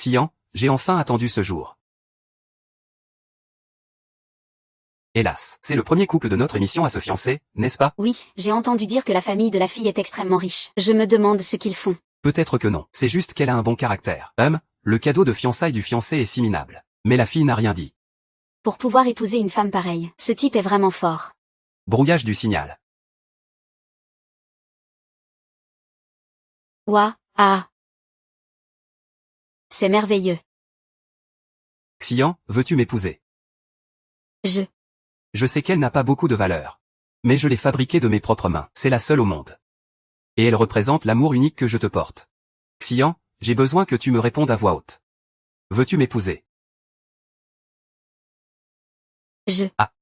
Xian, j'ai enfin attendu ce jour. Hélas, c'est le premier couple de notre émission à se fiancer, n'est-ce pas? Oui, j'ai entendu dire que la famille de la fille est extrêmement riche. Je me demande ce qu'ils font. Peut-être que non, c'est juste qu'elle a un bon caractère. Le cadeau de fiançailles du fiancé est si minable. Mais la fille n'a rien dit. Pour pouvoir épouser une femme pareille, ce type est vraiment fort. Brouillage du signal. Ouah, ah. C'est merveilleux. Xian, veux-tu m'épouser? Je sais qu'elle n'a pas beaucoup de valeur. Mais je l'ai fabriquée de mes propres mains, c'est la seule au monde. Et elle représente l'amour unique que je te porte. Xian, j'ai besoin que tu me répondes à voix haute. Veux-tu m'épouser? Ah.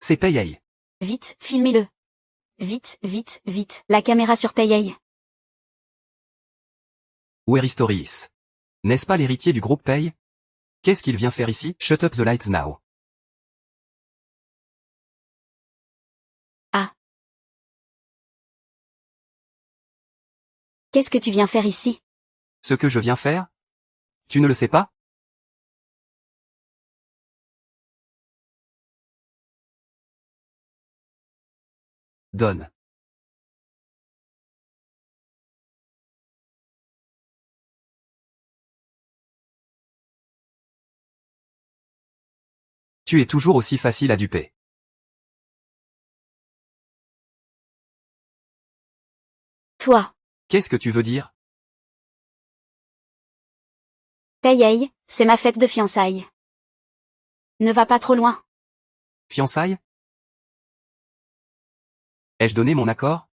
C'est Pei. Vite, filmez-le. Vite, vite, vite. La caméra sur Pei. Where is Stories? N'est-ce pas l'héritier du groupe Pei? Qu'est-ce qu'il vient faire ici? Shut up the lights now. Ah. Qu'est-ce que tu viens faire ici? Ce que je viens faire? Tu ne le sais pas? Donne. Tu es toujours aussi facile à duper. Toi. Qu'est-ce que tu veux dire? Pei, c'est ma fête de fiançailles. Ne va pas trop loin. Fiançailles? Ai-je donné mon accord?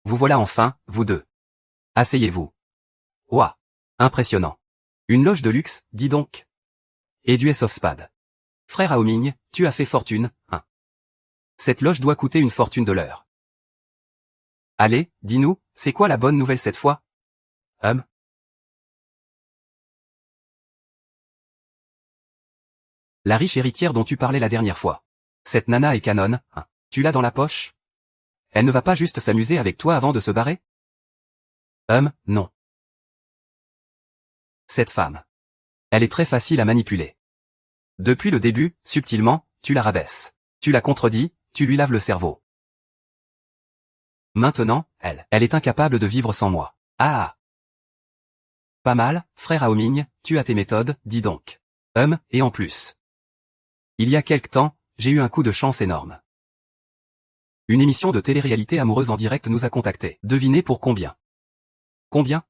Vous voilà enfin, vous deux. Asseyez-vous. Ouah. Impressionnant. Une loge de luxe, dis donc. Et du Ace of Spades. Frère Haoming, tu as fait fortune, hein. Cette loge doit coûter une fortune de l'heure. Allez, dis-nous, c'est quoi la bonne nouvelle cette fois? La riche héritière dont tu parlais la dernière fois. Cette nana est canon, hein. Tu l'as dans la poche? Elle ne va pas juste s'amuser avec toi avant de se barrer? Non. Cette femme. Elle est très facile à manipuler. Depuis le début, subtilement, tu la rabaisses. Tu la contredis, tu lui laves le cerveau. Maintenant, elle est incapable de vivre sans moi. Ah. Pas mal, frère Haoming, tu as tes méthodes, dis donc. Et en plus. Il y a quelque temps, j'ai eu un coup de chance énorme. Une émission de télé-réalité amoureuse en direct nous a contactés. Devinez pour combien? Combien?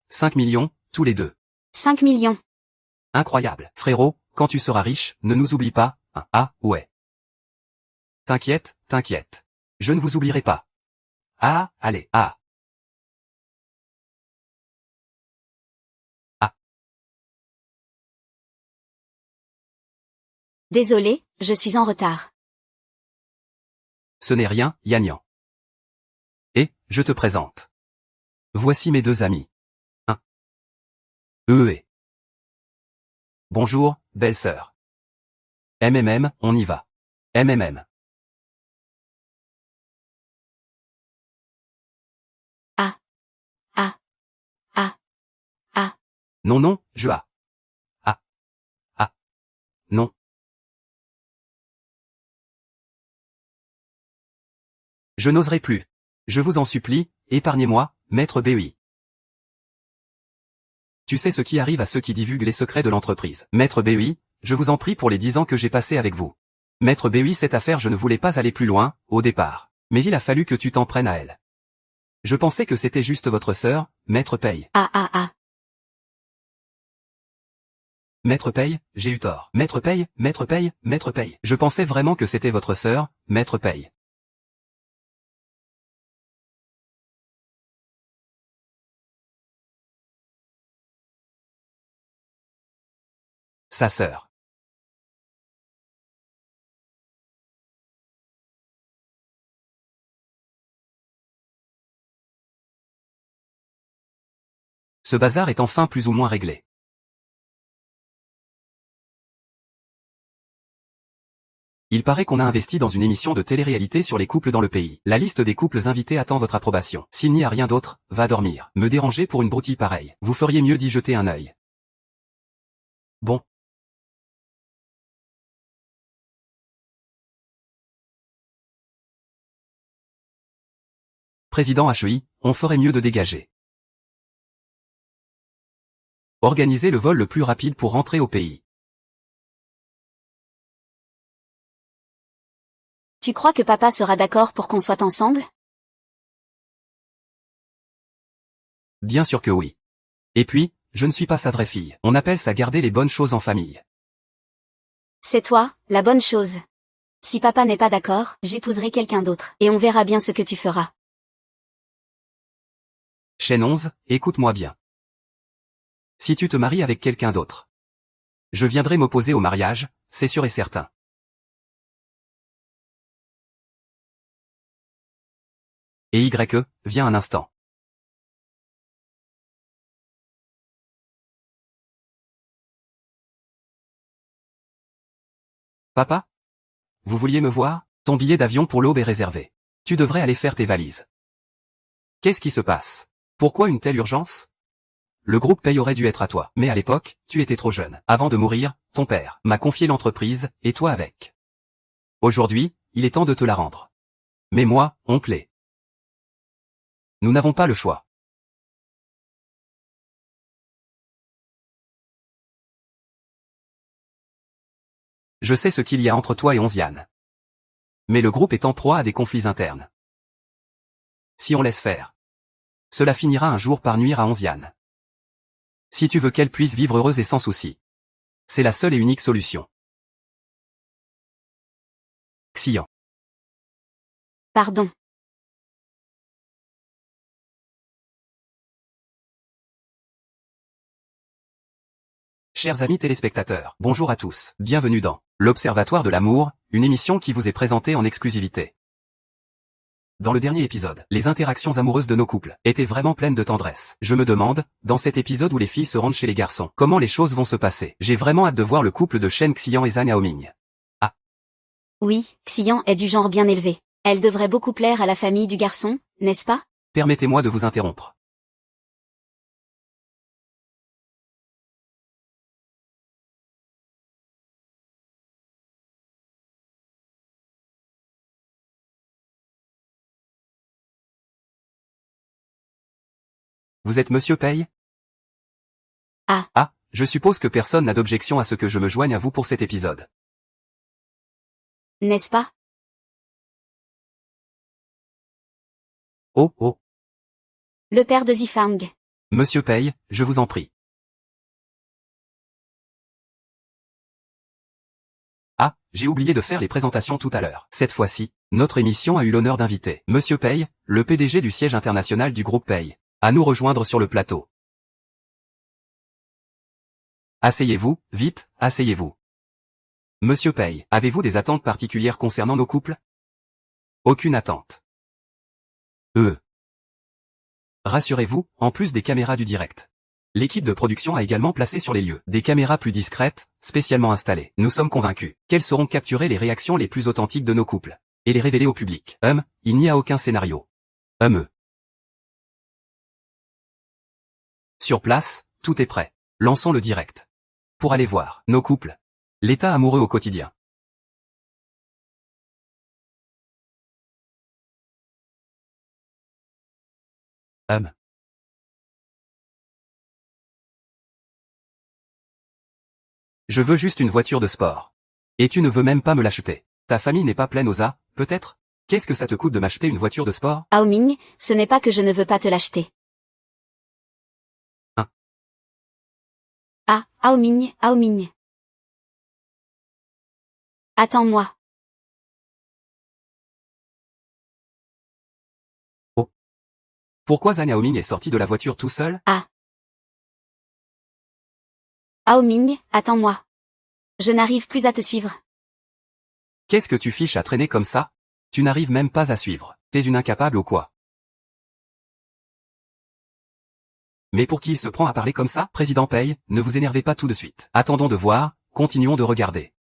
5 millions, tous les deux. 5 millions. Incroyable. Frérot, quand tu seras riche, ne nous oublie pas, hein. Ah, ouais. T'inquiète, t'inquiète. Je ne vous oublierai pas. Ah, allez, ah. Ah. Désolé, je suis en retard. Ce n'est rien, Yannian. Et, je te présente. Voici mes deux amis. Et. Bonjour, belle sœur. On y va. Ah. Ah. Ah. Ah. Non non, Ah. Ah. Non. Je n'oserai plus. Je vous en supplie, épargnez-moi, maître BEI. Tu sais ce qui arrive à ceux qui divulguent les secrets de l'entreprise. Maître BEI, je vous en prie pour les 10 ans que j'ai passés avec vous. Maître BEI, cette affaire je ne voulais pas aller plus loin, au départ. Mais il a fallu que tu t'en prennes à elle. Je pensais que c'était juste votre sœur, Maître Pei. Ah. Maître Pei, j'ai eu tort. Maître Pei. Je pensais vraiment que c'était votre sœur, Maître Pei. Sa sœur. Ce bazar est enfin plus ou moins réglé. Il paraît qu'on a investi dans une émission de télé-réalité sur les couples dans le pays. La liste des couples invités attend votre approbation. S'il n'y a rien d'autre, va dormir. Me déranger pour une broutille pareille. Vous feriez mieux d'y jeter un œil. Bon. Président HEI, on ferait mieux de dégager. Organisez le vol le plus rapide pour rentrer au pays. Tu crois que papa sera d'accord pour qu'on soit ensemble? Bien sûr que oui. Et puis, je ne suis pas sa vraie fille. On appelle ça garder les bonnes choses en famille. C'est toi, la bonne chose. Si papa n'est pas d'accord, j'épouserai quelqu'un d'autre, et on verra bien ce que tu feras. Chaîne 11, écoute-moi bien. Si tu te maries avec quelqu'un d'autre, je viendrai m'opposer au mariage, c'est sûr et certain. Et YE, viens un instant. Papa? Vous vouliez me voir? Ton billet d'avion pour l'aube est réservé. Tu devrais aller faire tes valises. Qu'est-ce qui se passe? Pourquoi une telle urgence? Le groupe paye aurait dû être à toi, mais à l'époque, tu étais trop jeune. Avant de mourir, ton père m'a confié l'entreprise, et toi avec. Aujourd'hui, il est temps de te la rendre. Mais moi, oncle, nous n'avons pas le choix. Je sais ce qu'il y a entre toi et Onziane. Mais le groupe est en proie à des conflits internes. Si on laisse faire, cela finira un jour par nuire à Onziane. Si tu veux qu'elle puisse vivre heureuse et sans souci, c'est la seule et unique solution. Xian. Pardon. Chers amis téléspectateurs, bonjour à tous. Bienvenue dans l'Observatoire de l'amour, une émission qui vous est présentée en exclusivité. Dans le dernier épisode, les interactions amoureuses de nos couples étaient vraiment pleines de tendresse. Je me demande, dans cet épisode où les filles se rendent chez les garçons, comment les choses vont se passer. J'ai vraiment hâte de voir le couple de Shen Xian et Zhang Yaoming. Ah. Oui, Xian est du genre bien élevé. Elle devrait beaucoup plaire à la famille du garçon, n'est-ce pas? Permettez-moi de vous interrompre. Vous êtes Monsieur Pei? Ah. Ah, je suppose que personne n'a d'objection à ce que je me joigne à vous pour cet épisode. N'est-ce pas? Oh, oh. Le père de Zifang. Monsieur Pei, je vous en prie. Ah, j'ai oublié de faire les présentations tout à l'heure. Cette fois-ci, notre émission a eu l'honneur d'inviter Monsieur Pei, le PDG du siège international du groupe Pei, à nous rejoindre sur le plateau. Asseyez-vous, vite, asseyez-vous. Monsieur Pei, avez-vous des attentes particulières concernant nos couples? Aucune attente. Rassurez-vous, en plus des caméras du direct. L'équipe de production a également placé sur les lieux des caméras plus discrètes, spécialement installées. Nous sommes convaincus qu'elles sauront capturer les réactions les plus authentiques de nos couples et les révéler au public. Il n'y a aucun scénario. Sur place, tout est prêt. Lançons le direct. Pour aller voir nos couples. L'état amoureux au quotidien. Je veux juste une voiture de sport. Et tu ne veux même pas me l'acheter. Ta famille n'est pas pleine aux A, peut-être? Qu'est-ce que ça te coûte de m'acheter une voiture de sport? Haoming, ce n'est pas que je ne veux pas te l'acheter. Ah, Haoming, Haoming. Attends-moi. Oh. Pourquoi Zhang Yaoming est sorti de la voiture tout seul? Ah. Haoming, attends-moi. Je n'arrive plus à te suivre. Qu'est-ce que tu fiches à traîner comme ça? Tu n'arrives même pas à suivre. T'es une incapable ou quoi? Mais pour qui il se prend à parler comme ça? Président Paye, ne vous énervez pas tout de suite. Attendons de voir, continuons de regarder.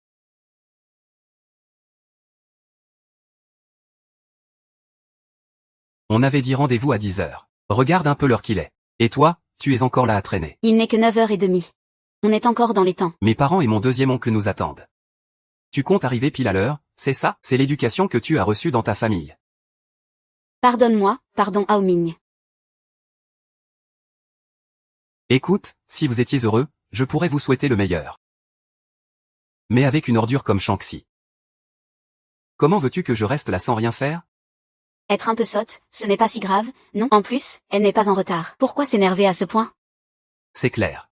On avait dit rendez-vous à 10 heures. Regarde un peu l'heure qu'il est. Et toi, tu es encore là à traîner. Il n'est que 9h30. On est encore dans les temps. Mes parents et mon deuxième oncle nous attendent. Tu comptes arriver pile à l'heure, c'est ça? C'est l'éducation que tu as reçue dans ta famille. Pardonne-moi, pardon Hao Ming. Écoute, si vous étiez heureux, je pourrais vous souhaiter le meilleur. Mais avec une ordure comme Shanxi. Comment veux-tu que je reste là sans rien faire? Être un peu sotte, ce n'est pas si grave, non? En plus, elle n'est pas en retard. Pourquoi s'énerver à ce point? C'est clair.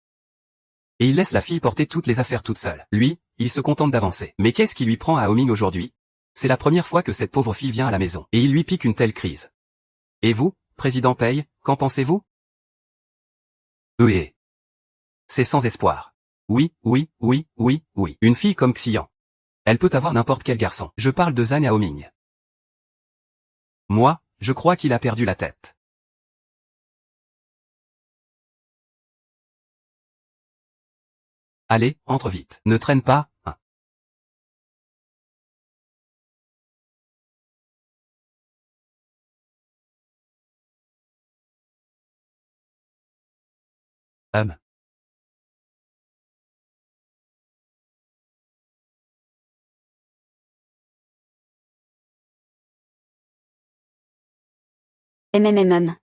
Et il laisse la fille porter toutes les affaires toute seule. Lui, il se contente d'avancer. Mais qu'est-ce qui lui prend à Hao Ming aujourd'hui? C'est la première fois que cette pauvre fille vient à la maison. Et il lui pique une telle crise. Et vous, président Paye, qu'en pensez-vous? Oui. C'est sans espoir. Oui. Une fille comme Xian. Elle peut avoir n'importe quel garçon. Je parle de Zhang Hao Ming. Moi, je crois qu'il a perdu la tête. Allez, entre vite. Ne traîne pas, hein. MMMM.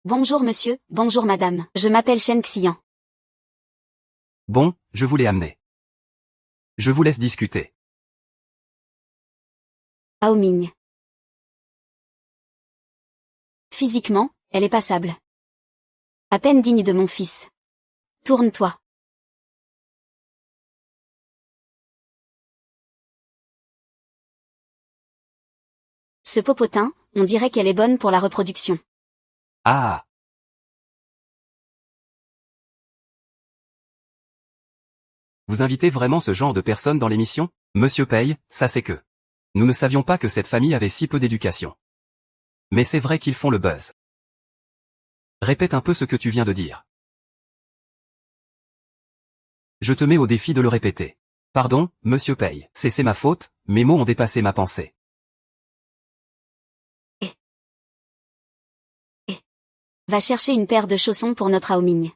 Bonjour monsieur, bonjour madame, je m'appelle Shen Xian. Bon, je vous l'ai amené. Je vous laisse discuter. Hao Ming. Physiquement, elle est passable. À peine digne de mon fils. Tourne-toi. Ce popotin, on dirait qu'elle est bonne pour la reproduction. Ah. Vous invitez vraiment ce genre de personnes dans l'émission? Monsieur Paye, ça c'est que. Nous ne savions pas que cette famille avait si peu d'éducation. Mais c'est vrai qu'ils font le buzz. Répète un peu ce que tu viens de dire. Je te mets au défi de le répéter. Pardon, monsieur Paye. C'est ma faute, mes mots ont dépassé ma pensée. Va chercher une paire de chaussons pour notre Hao Ming.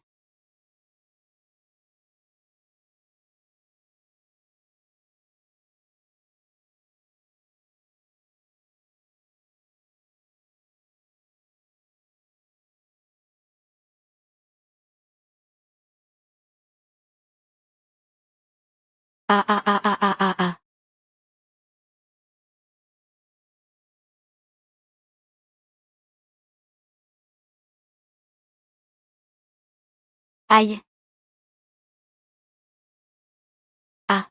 Ah. Aïe. Ah.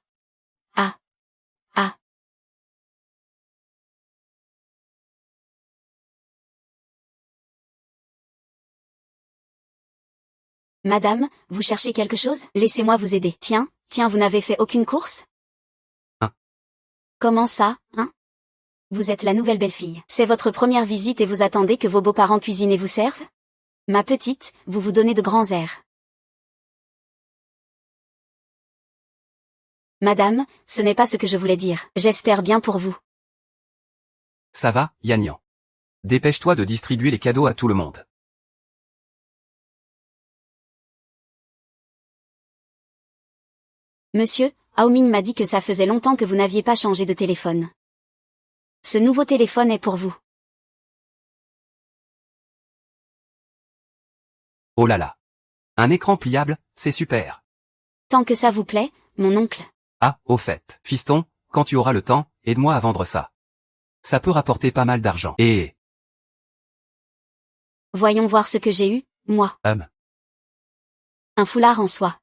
Madame, vous cherchez quelque chose? Laissez-moi vous aider. Tiens, vous n'avez fait aucune course? Hein? Comment ça, hein? Vous êtes la nouvelle belle-fille. C'est votre première visite et vous attendez que vos beaux-parents cuisinent et vous servent? Ma petite, vous vous donnez de grands airs. Madame, ce n'est pas ce que je voulais dire. J'espère bien pour vous. Ça va, Yannian. Dépêche-toi de distribuer les cadeaux à tout le monde. Monsieur, Hao Ming m'a dit que ça faisait longtemps que vous n'aviez pas changé de téléphone. Ce nouveau téléphone est pour vous. Oh là là. Un écran pliable, c'est super. Tant que ça vous plaît, mon oncle. Ah, au fait, fiston, quand tu auras le temps, aide-moi à vendre ça. Ça peut rapporter pas mal d'argent. Et... Voyons voir ce que j'ai eu, moi. Un foulard en soie.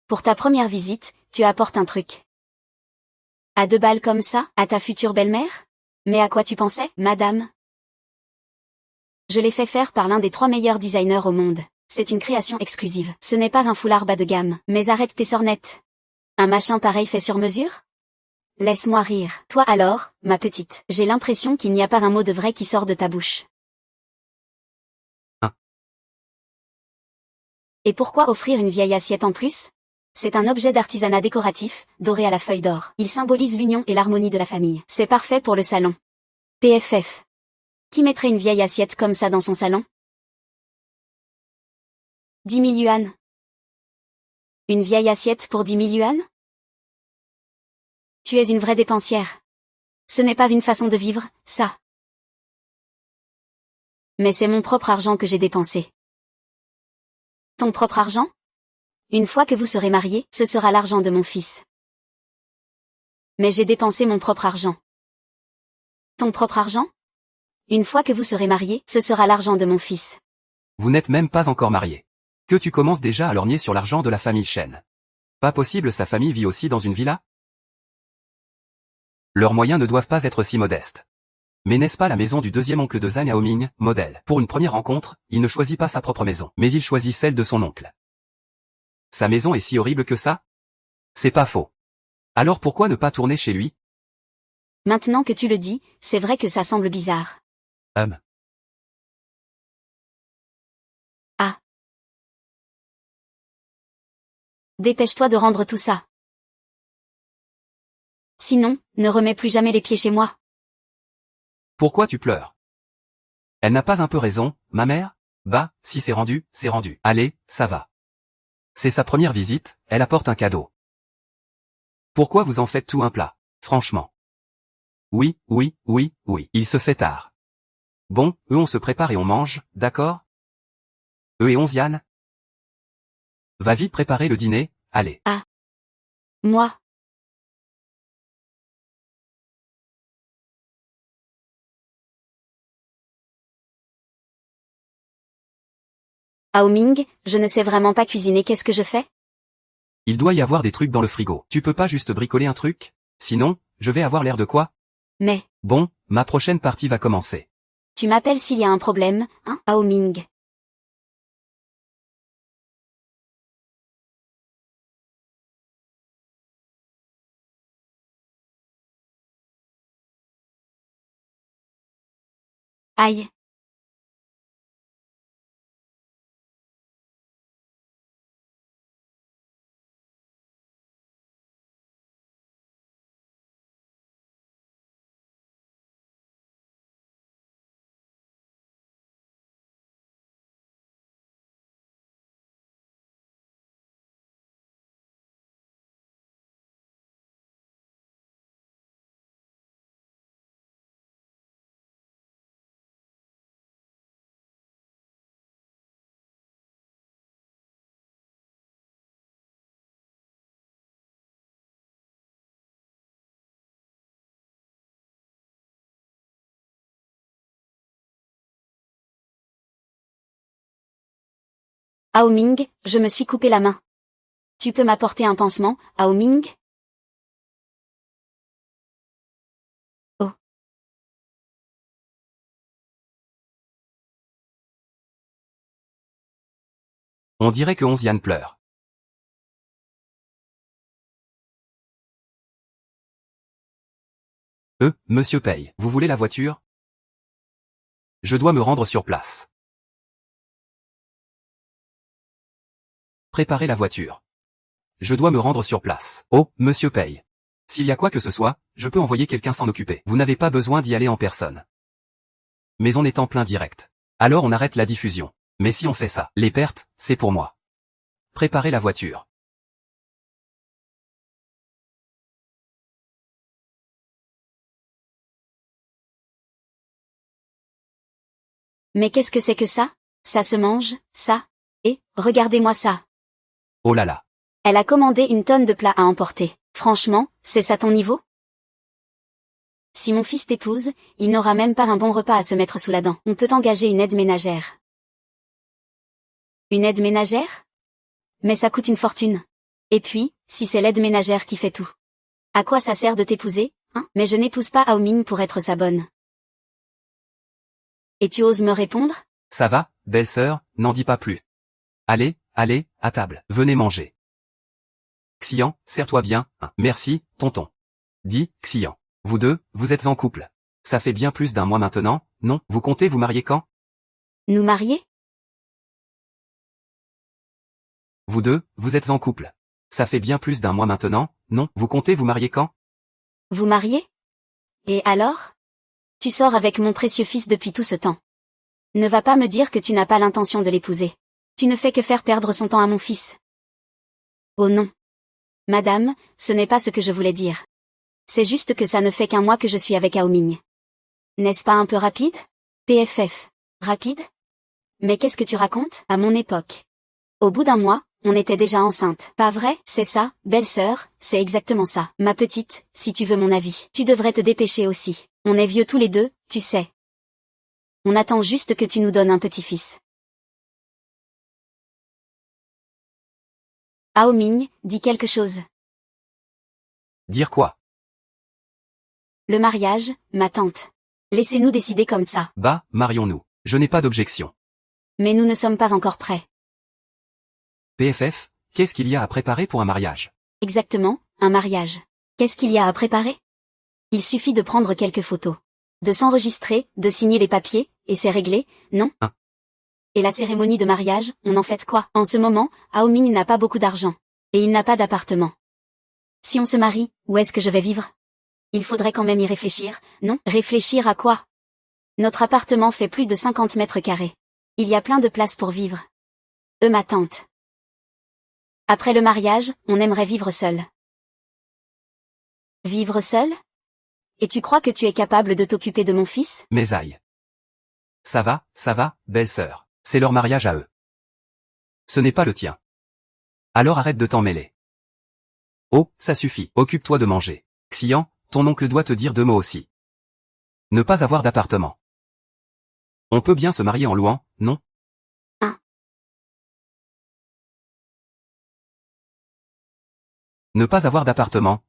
Pour ta première visite, tu apportes un truc. À 2 balles comme ça, à ta future belle-mère? Mais à quoi tu pensais, madame? Je l'ai fait faire par l'un des 3 meilleurs designers au monde. C'est une création exclusive. Ce n'est pas un foulard bas de gamme, mais arrête tes sornettes. Un machin pareil fait sur mesure? Laisse-moi rire. Toi alors, ma petite, j'ai l'impression qu'il n'y a pas un mot de vrai qui sort de ta bouche. Hein. Et pourquoi offrir une vieille assiette en plus? C'est un objet d'artisanat décoratif, doré à la feuille d'or. Il symbolise l'union et l'harmonie de la famille. C'est parfait pour le salon. PFF. Qui mettrait une vieille assiette comme ça dans son salon? 10 000 yuans. Une vieille assiette pour 10 000 yuans? Tu es une vraie dépensière. Ce n'est pas une façon de vivre, ça. Mais c'est mon propre argent que j'ai dépensé. Ton propre argent? Une fois que vous serez mariés, ce sera l'argent de mon fils. Mais j'ai dépensé mon propre argent. Ton propre argent? Une fois que vous serez mariés, ce sera l'argent de mon fils. Vous n'êtes même pas encore mariés. Que tu commences déjà à lorgner sur l'argent de la famille Chen. Pas possible, sa famille vit aussi dans une villa? Leurs moyens ne doivent pas être si modestes. Mais n'est-ce pas la maison du deuxième oncle de Zhang Yaoming, modèle? Pour une première rencontre, il ne choisit pas sa propre maison, mais il choisit celle de son oncle. Sa maison est si horrible que ça? C'est pas faux. Alors pourquoi ne pas tourner chez lui? Maintenant que tu le dis, c'est vrai que ça semble bizarre. Ah. Dépêche-toi de rendre tout ça. Sinon, ne remets plus jamais les pieds chez moi. Pourquoi tu pleures? Elle n'a pas un peu raison, ma mère? Bah, si c'est rendu, c'est rendu. Allez, ça va. C'est sa première visite, elle apporte un cadeau. Pourquoi vous en faites tout un plat? Franchement. Oui, il se fait tard. Bon, on se prépare et on mange, d'accord? Et Onziane? Va vite préparer le dîner, allez. Ah. Moi. Aoming, je ne sais vraiment pas cuisiner, qu'est-ce que je fais? Il doit y avoir des trucs dans le frigo. Tu peux pas juste bricoler un truc? Sinon, je vais avoir l'air de quoi? Mais. Bon, ma prochaine partie va commencer. Tu m'appelles s'il y a un problème, hein, Aoming? Aïe. Aoming, je me suis coupé la main. Tu peux m'apporter un pansement, Aoming? Oh. On dirait que Onziane pleure. Monsieur paye. Vous voulez la voiture? Je dois me rendre sur place. Préparez la voiture. Je dois me rendre sur place. Oh, monsieur paye. S'il y a quoi que ce soit, je peux envoyer quelqu'un s'en occuper. Vous n'avez pas besoin d'y aller en personne. Mais on est en plein direct. Alors on arrête la diffusion. Mais si on fait ça, les pertes, c'est pour moi. Préparez la voiture. Mais qu'est-ce que c'est que ça? Ça se mange, ça? Et, regardez-moi ça. Oh là là. Elle a commandé une tonne de plats à emporter. Franchement, c'est ça ton niveau? Si mon fils t'épouse, il n'aura même pas un bon repas à se mettre sous la dent. On peut engager une aide ménagère. Une aide ménagère? Mais ça coûte une fortune. Et puis, si c'est l'aide ménagère qui fait tout. À quoi ça sert de t'épouser, hein? Mais je n'épouse pas Aoming pour être sa bonne. Et tu oses me répondre? Ça va, belle-sœur, n'en dis pas plus. Allez, à table. Venez manger. Xian, serre-toi bien, hein. Merci, tonton. Dit Xian. Vous deux, vous êtes en couple. Ça fait bien plus d'un mois maintenant, non? Vous comptez vous marier quand? Nous marier? Vous deux, vous êtes en couple. Ça fait bien plus d'un mois maintenant, non? Vous comptez vous marier quand? Vous marier? Et alors? Tu sors avec mon précieux fils depuis tout ce temps. Ne va pas me dire que tu n'as pas l'intention de l'épouser. Tu ne fais que faire perdre son temps à mon fils. Oh non. Madame, ce n'est pas ce que je voulais dire. C'est juste que ça ne fait qu'un mois que je suis avec Aoming. N'est-ce pas un peu rapide? PFF. Rapide? Mais qu'est-ce que tu racontes? À mon époque. Au bout d'un mois, on était déjà enceinte. Pas vrai? C'est ça, belle-sœur, c'est exactement ça. Ma petite, si tu veux mon avis, tu devrais te dépêcher aussi. On est vieux tous les deux, tu sais. On attend juste que tu nous donnes un petit-fils. Aoming, dis quelque chose. Dire quoi? Le mariage, ma tante. Laissez-nous décider comme ça. Bah, marions-nous. Je n'ai pas d'objection. Mais nous ne sommes pas encore prêts. PFF, qu'est-ce qu'il y a à préparer pour un mariage? Exactement, un mariage. Qu'est-ce qu'il y a à préparer? Il suffit de prendre quelques photos. De s'enregistrer, de signer les papiers, et c'est réglé, non? Hein? Et la cérémonie de mariage, on en fait quoi? En ce moment, Aoming n'a pas beaucoup d'argent. Et il n'a pas d'appartement. Si on se marie, où est-ce que je vais vivre? Il faudrait quand même y réfléchir, non? Réfléchir à quoi? Notre appartement fait plus de 50 mètres carrés. Il y a plein de place pour vivre. Ma tante. Après le mariage, on aimerait vivre seul. Vivre seul? Et tu crois que tu es capable de t'occuper de mon fils? Mais aïe. Ça va, belle-sœur. C'est leur mariage à eux. Ce n'est pas le tien. Alors arrête de t'en mêler. Oh, ça suffit. Occupe-toi de manger. Xian, ton oncle doit te dire deux mots aussi. Ne pas avoir d'appartement. On peut bien se marier en louant, non? Ne pas avoir d'appartement,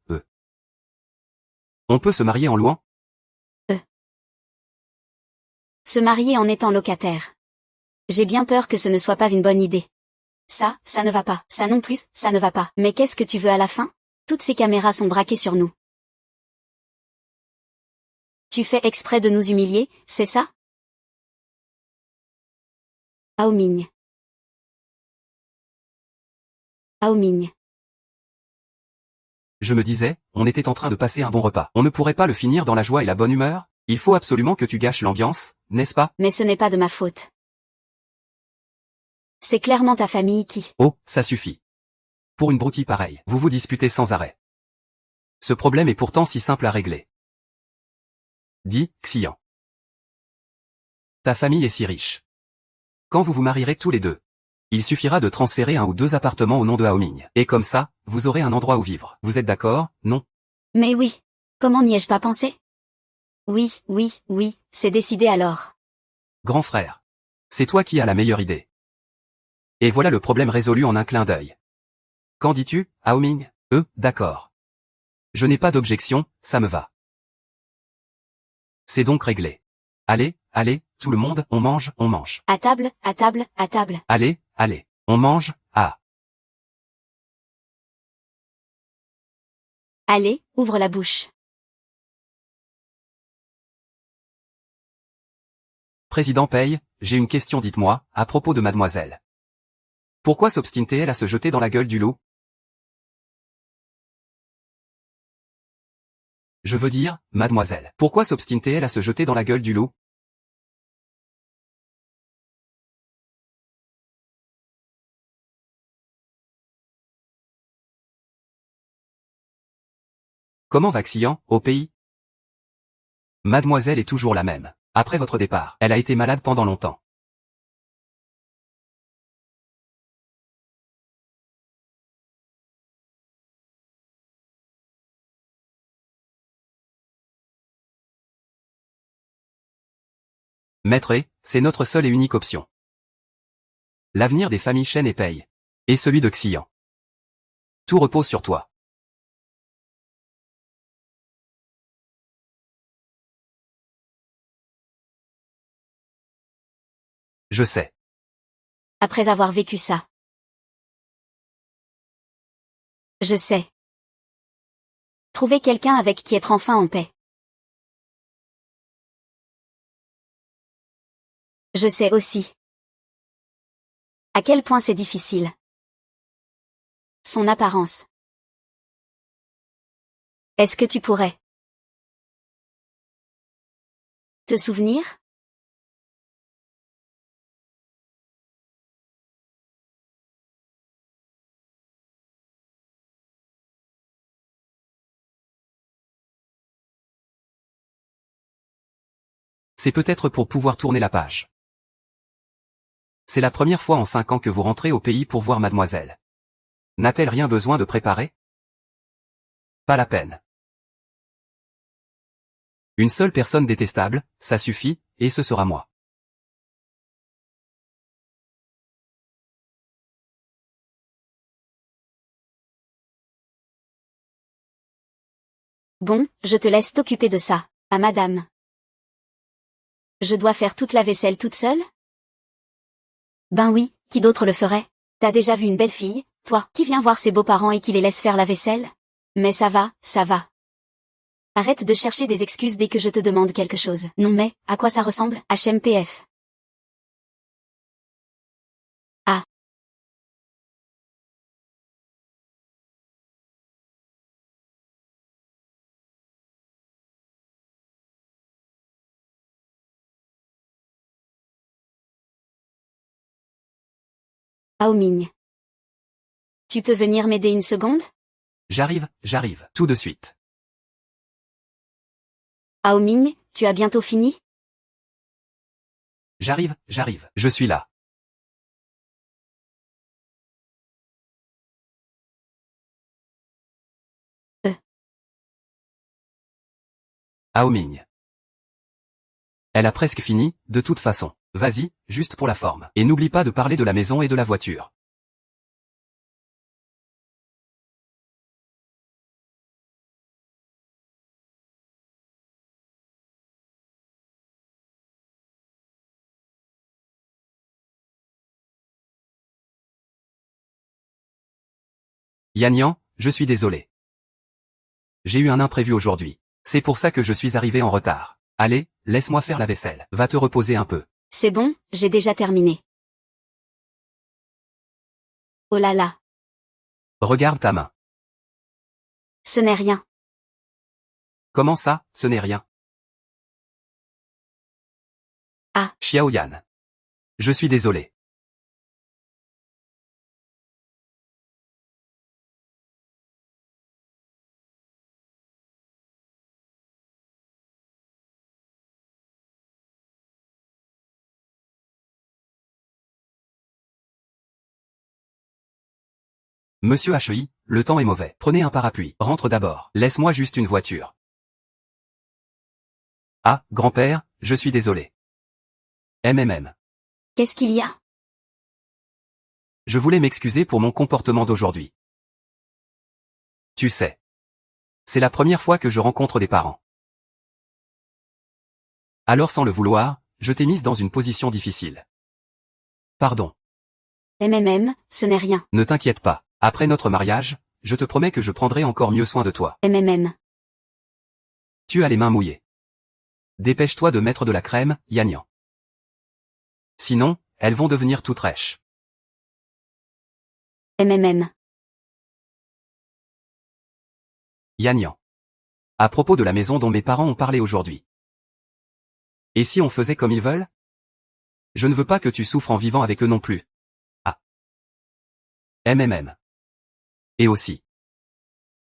On peut se marier en louant? Se marier en étant locataire. J'ai bien peur que ce ne soit pas une bonne idée. Ça ne va pas. Ça non plus, ça ne va pas. Mais qu'est-ce que tu veux à la fin? Toutes ces caméras sont braquées sur nous. Tu fais exprès de nous humilier, c'est ça? Aoming. Aoming. Je me disais, on était en train de passer un bon repas. On ne pourrait pas le finir dans la joie et la bonne humeur? Il faut absolument que tu gâches l'ambiance, n'est-ce pas? Mais ce n'est pas de ma faute. C'est clairement ta famille qui... Oh, ça suffit. Pour une broutille pareille, vous vous disputez sans arrêt. Ce problème est pourtant si simple à régler. Dit Xian. Ta famille est si riche. Quand vous vous marierez tous les deux, il suffira de transférer un ou deux appartements au nom de Aoming. Et comme ça, vous aurez un endroit où vivre. Vous êtes d'accord, non? Mais oui. Comment n'y ai-je pas pensé? Oui, c'est décidé alors. Grand frère. C'est toi qui as la meilleure idée. Et voilà le problème résolu en un clin d'œil. Qu'en dis-tu, Aoming? D'accord. Je n'ai pas d'objection, ça me va. C'est donc réglé. Allez, tout le monde, on mange. À table. Allez, on mange, Allez, ouvre la bouche. Président Paye, j'ai une question dites-moi, à propos de mademoiselle. Pourquoi s'obstine-t-elle à se jeter dans la gueule du loup? Je veux dire, mademoiselle, pourquoi s'obstine-t-elle à se jeter dans la gueule du loup? Comment va Xian, au pays? Mademoiselle est toujours la même. Après votre départ, elle a été malade pendant longtemps. Maître, c'est notre seule et unique option. L'avenir des familles Chen et Paye. Et celui de Xian. Tout repose sur toi. Je sais. Après avoir vécu ça. Je sais. trouver quelqu'un avec qui être enfin en paix. Je sais aussi. À quel point c'est difficile. Son apparence. Est-ce que tu pourrais te souvenir? C'est peut-être pour pouvoir tourner la page. C'est la première fois en 5 ans que vous rentrez au pays pour voir mademoiselle. N'a-t-elle rien besoin de préparer? Pas la peine. Une seule personne détestable, ça suffit, et ce sera moi. Bon, je te laisse t'occuper de ça, à madame. Je dois faire toute la vaisselle toute seule? Ben oui, qui d'autre le ferait? T'as déjà vu une belle fille, toi, qui vient voir ses beaux-parents et qui les laisse faire la vaisselle? Mais ça va, ça va. Arrête de chercher des excuses dès que je te demande quelque chose. Non mais, à quoi ça ressemble? HMPF. Ah. Ao Ming. Tu peux venir m'aider une seconde? J'arrive, tout de suite. Ao Ming, tu as bientôt fini? J'arrive, je suis là. Ao Ming. Elle a presque fini, de toute façon. Vas-y, juste pour la forme. Et n'oublie pas de parler de la maison et de la voiture. Yannian, je suis désolé. J'ai eu un imprévu aujourd'hui. C'est pour ça que je suis arrivé en retard. Allez, laisse-moi faire la vaisselle. Va te reposer un peu. C'est bon, j'ai déjà terminé. Oh là là. Regarde ta main. Ce n'est rien. Comment ça, ce n'est rien? Ah. Xiaoyan. Je suis désolé. Monsieur HI, le temps est mauvais. Prenez un parapluie. Rentre d'abord. Laisse-moi juste une voiture. Ah, grand-père, je suis désolé. MMM. Qu'est-ce qu'il y a? Je voulais m'excuser pour mon comportement d'aujourd'hui. Tu sais. C'est la première fois que je rencontre des parents. Alors sans le vouloir, je t'ai mise dans une position difficile. Pardon. Ce n'est rien. Ne t'inquiète pas. Après notre mariage, je te promets que je prendrai encore mieux soin de toi. Tu as les mains mouillées. Dépêche-toi de mettre de la crème, Yannian. Sinon, elles vont devenir toutes rêches. Yannian. À propos de la maison dont mes parents ont parlé aujourd'hui. Et si on faisait comme ils veulent? Je ne veux pas que tu souffres en vivant avec eux non plus. Ah. Et aussi.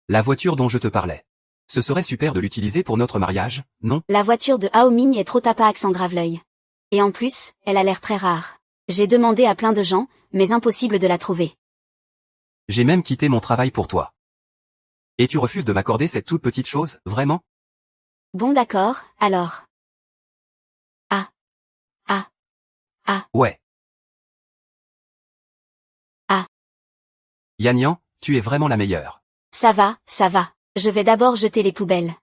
La voiture dont je te parlais. Ce serait super de l'utiliser pour notre mariage, non? La voiture de Ao Ming est trop tapa accent grave l'œil. Et en plus, elle a l'air très rare. J'ai demandé à plein de gens, mais impossible de la trouver. J'ai même quitté mon travail pour toi. Et tu refuses de m'accorder cette toute petite chose, vraiment? Bon d'accord, alors. Ah. Ouais. Ah. Yannian, tu es vraiment la meilleure. Ça va. Je vais d'abord jeter les poubelles.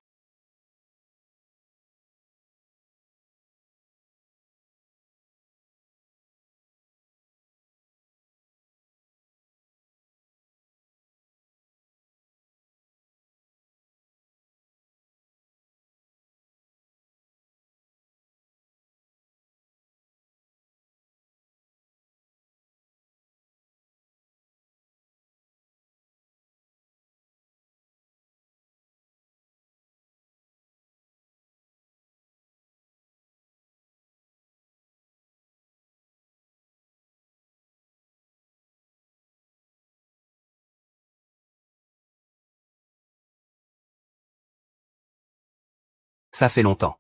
Ça fait longtemps.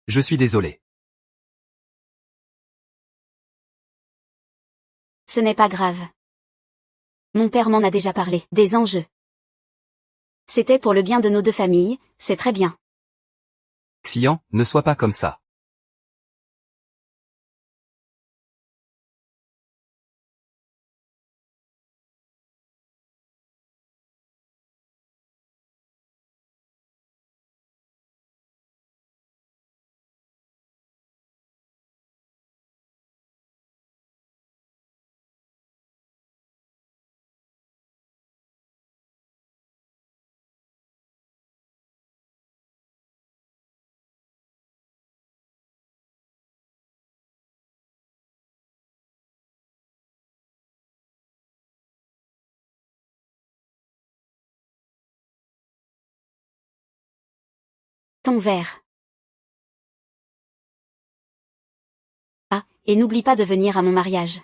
Je suis désolé. Ce n'est pas grave. Mon père m'en a déjà parlé, des enjeux. C'était pour le bien de nos deux familles, c'est très bien. Xian, ne sois pas comme ça. Ton verre. Ah, et n'oublie pas de venir à mon mariage.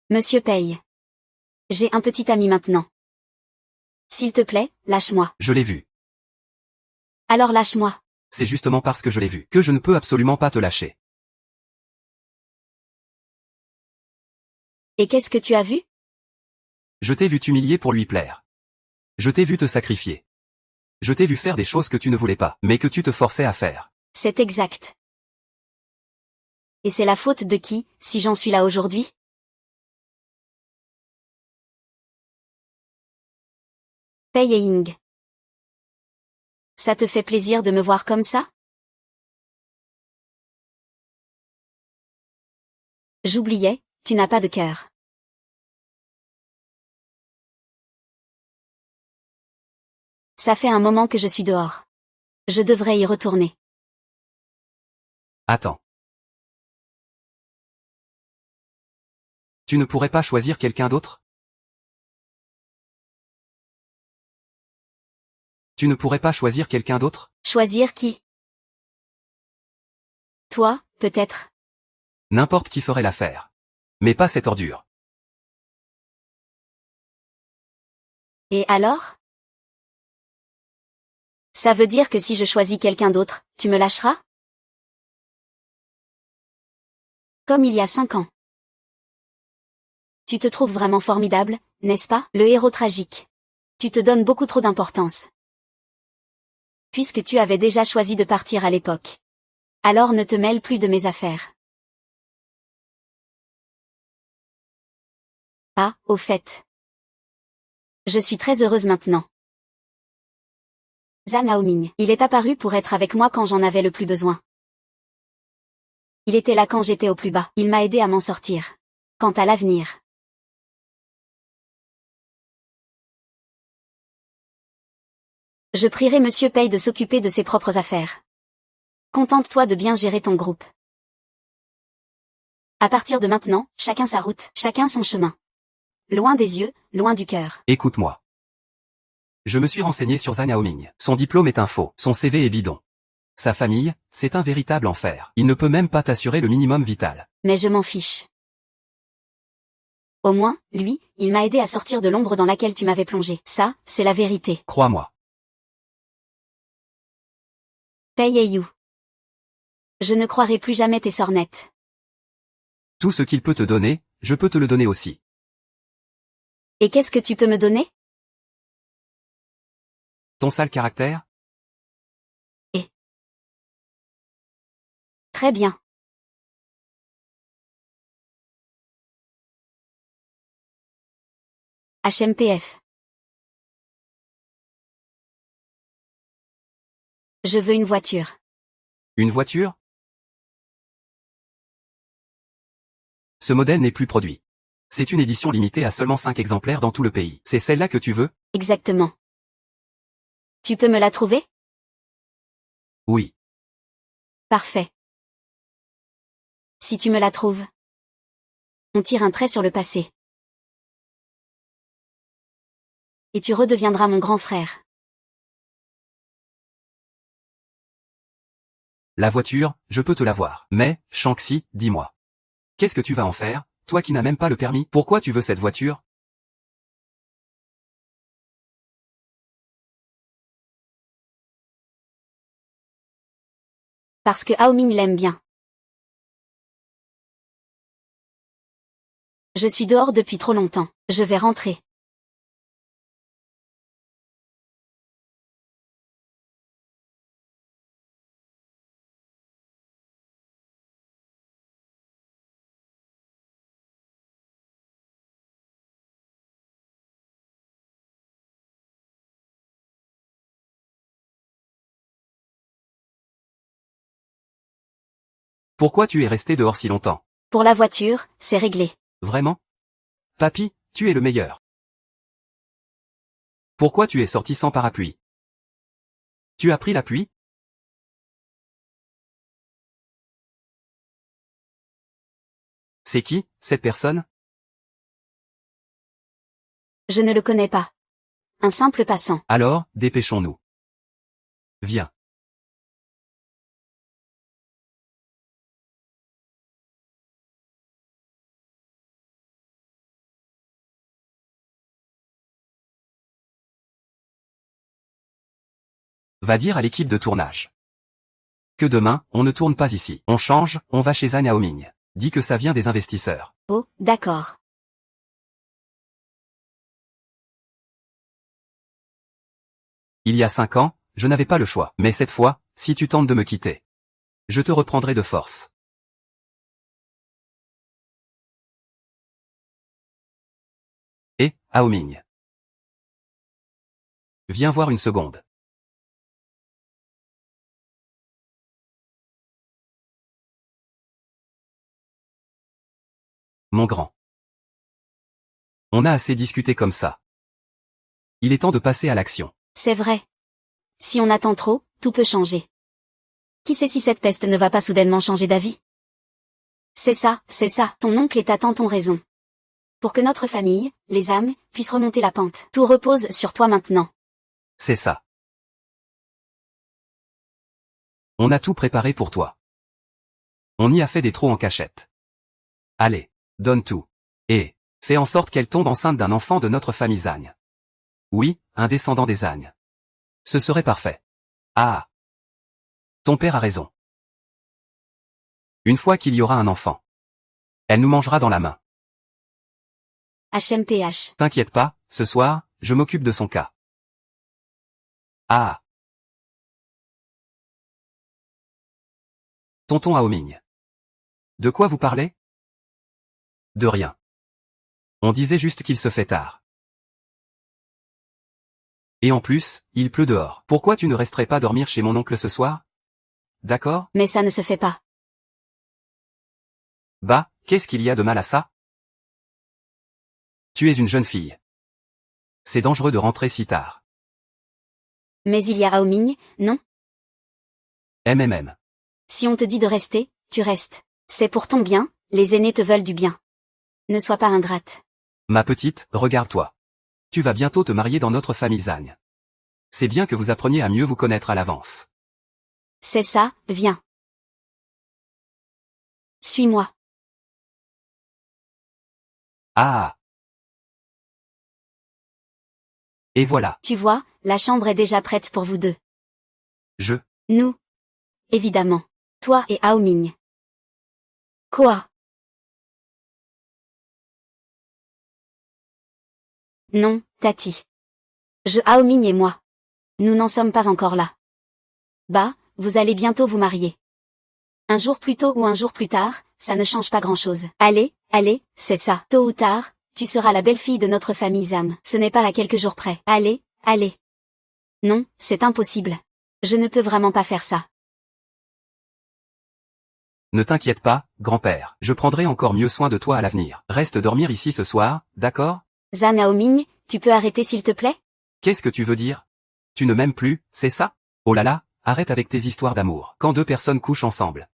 Monsieur paye. J'ai un petit ami maintenant. S'il te plaît, lâche-moi. Je l'ai vu. Alors lâche-moi. C'est justement parce que je l'ai vu que je ne peux absolument pas te lâcher. Et qu'est-ce que tu as vu? Je t'ai vu t'humilier pour lui plaire. Je t'ai vu te sacrifier. Je t'ai vu faire des choses que tu ne voulais pas, mais que tu te forçais à faire. C'est exact. Et c'est la faute de qui, si j'en suis là aujourd'hui? Pei et Ying. Ça te fait plaisir de me voir comme ça? J'oubliais, tu n'as pas de cœur. Ça fait un moment que je suis dehors. Je devrais y retourner. Attends. Tu ne pourrais pas choisir quelqu'un d'autre? Tu ne pourrais pas choisir quelqu'un d'autre? Choisir qui? Toi, peut-être. N'importe qui ferait l'affaire. Mais pas cette ordure. Et alors? Ça veut dire que si je choisis quelqu'un d'autre, tu me lâcheras? Comme il y a 5 ans. Tu te trouves vraiment formidable, n'est-ce pas, le héros tragique? Tu te donnes beaucoup trop d'importance. Puisque tu avais déjà choisi de partir à l'époque. Alors ne te mêle plus de mes affaires. Ah, au fait. Je suis très heureuse maintenant. Zhang Haoming, il est apparu pour être avec moi quand j'en avais le plus besoin. Il était là quand j'étais au plus bas, il m'a aidé à m'en sortir. Quant à l'avenir. Je prierai Monsieur Pei de s'occuper de ses propres affaires. Contente-toi de bien gérer ton groupe. À partir de maintenant, chacun sa route, chacun son chemin. Loin des yeux, loin du cœur. Écoute-moi. Je me suis renseigné sur Zhang Haoming. Son diplôme est un faux, son CV est bidon. Sa famille, c'est un véritable enfer. Il ne peut même pas t'assurer le minimum vital. Mais je m'en fiche. Au moins, lui, il m'a aidé à sortir de l'ombre dans laquelle tu m'avais plongé. Ça, c'est la vérité. Crois-moi. Pei et You. Je ne croirai plus jamais tes sornettes. Tout ce qu'il peut te donner, je peux te le donner aussi. Et qu'est-ce que tu peux me donner? Ton sale caractère? Très bien. HMPF. Je veux une voiture. Une voiture? Ce modèle n'est plus produit. C'est une édition limitée à seulement 5 exemplaires dans tout le pays. C'est celle-là que tu veux? Exactement. Tu peux me la trouver? Oui. Parfait. Si tu me la trouves. On tire un trait sur le passé. Et tu redeviendras mon grand frère. La voiture, je peux te l'avoir. Mais, Shanxi, dis-moi. Qu'est-ce que tu vas en faire, toi qui n'as même pas le permis? Pourquoi tu veux cette voiture? Parce que Hao Ming l'aime bien. Je suis dehors depuis trop longtemps. Je vais rentrer. Pourquoi tu es resté dehors si longtemps? Pour la voiture, c'est réglé. Vraiment? Papy, tu es le meilleur. Pourquoi tu es sorti sans parapluie? Tu as pris la pluie? C'est qui, cette personne? Je ne le connais pas. Un simple passant. Alors, dépêchons-nous. Viens. Va dire à l'équipe de tournage que demain, on ne tourne pas ici. On change, on va chez Zhang Haoming. Dis que ça vient des investisseurs. Oh, d'accord. Il y a 5 ans, je n'avais pas le choix. Mais cette fois, si tu tentes de me quitter, je te reprendrai de force. Et, Haoming. Viens voir une seconde. Mon grand. On a assez discuté comme ça. Il est temps de passer à l'action. C'est vrai. Si on attend trop, tout peut changer. Qui sait si cette peste ne va pas soudainement changer d'avis? C'est ça, ton oncle et ta tante ont raison. Pour que notre famille, les âmes, puissent remonter la pente. Tout repose sur toi maintenant. C'est ça. On a tout préparé pour toi. On y a fait des trous en cachette. Allez, donne tout. Et, fais en sorte qu'elle tombe enceinte d'un enfant de notre famille Zhang. Oui, un descendant des Zhang. Ce serait parfait. Ah. Ton père a raison. Une fois qu'il y aura un enfant, elle nous mangera dans la main. HMPH. T'inquiète pas, ce soir, je m'occupe de son cas. Ah. Tonton Haoming. De quoi vous parlez? De rien. On disait juste qu'il se fait tard. Et en plus, il pleut dehors. Pourquoi tu ne resterais pas dormir chez mon oncle ce soir? D'accord? Mais ça ne se fait pas. Bah, qu'est-ce qu'il y a de mal à ça? Tu es une jeune fille. C'est dangereux de rentrer si tard. Mais il y a Hao Ming, non? MMM. Si on te dit de rester, tu restes. C'est pour ton bien, les aînés te veulent du bien. Ne sois pas ingrate. Ma petite, regarde-toi. Tu vas bientôt te marier dans notre famille Zhang. C'est bien que vous appreniez à mieux vous connaître à l'avance. C'est ça, viens. Suis-moi. Ah. Et voilà. Tu vois, la chambre est déjà prête pour vous deux. Je. Nous. Évidemment. Toi et Hao Ming. Quoi? Non, Tati. Hao Ming et moi. Nous n'en sommes pas encore là. Bah, vous allez bientôt vous marier. Un jour plus tôt ou un jour plus tard, ça ne change pas grand-chose. Allez, c'est ça. Tôt ou tard, tu seras la belle-fille de notre famille Zam. Ce n'est pas à quelques jours près. Allez. Non, c'est impossible. Je ne peux vraiment pas faire ça. Ne t'inquiète pas, grand-père. Je prendrai encore mieux soin de toi à l'avenir. Reste dormir ici ce soir, d'accord? Zhang Haoming, tu peux arrêter s'il te plaît? Qu'est-ce que tu veux dire? Tu ne m'aimes plus, c'est ça? Oh là là, arrête avec tes histoires d'amour. Quand deux personnes couchent ensemble,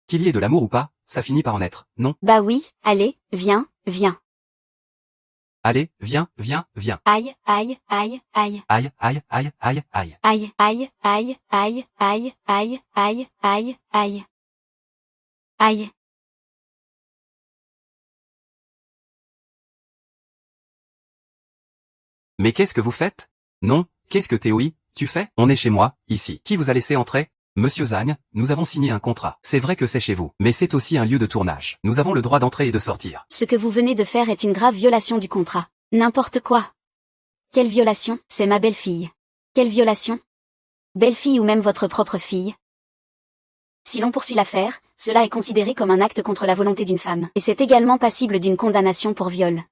qu'il y ait de l'amour ou pas, ça finit par en être, non? Bah oui, allez, viens. Allez, viens, viens, viens. Aïe, aïe, aïe, aïe. Aïe, aïe, aïe, aïe, aïe. Aïe, aïe, aïe, aïe, aïe, aïe, aïe, aïe, aïe. Aïe. Mais qu'est-ce que vous faites? Non, qu'est-ce que Théoï, tu fais? On est chez moi, ici. Qui vous a laissé entrer? Monsieur Zagne, nous avons signé un contrat. C'est vrai que c'est chez vous, mais c'est aussi un lieu de tournage. Nous avons le droit d'entrer et de sortir. Ce que vous venez de faire est une grave violation du contrat. N'importe quoi. Quelle violation? C'est ma belle-fille. Quelle violation? Belle-fille ou même votre propre fille? Si l'on poursuit l'affaire, cela est considéré comme un acte contre la volonté d'une femme, et c'est également passible d'une condamnation pour viol.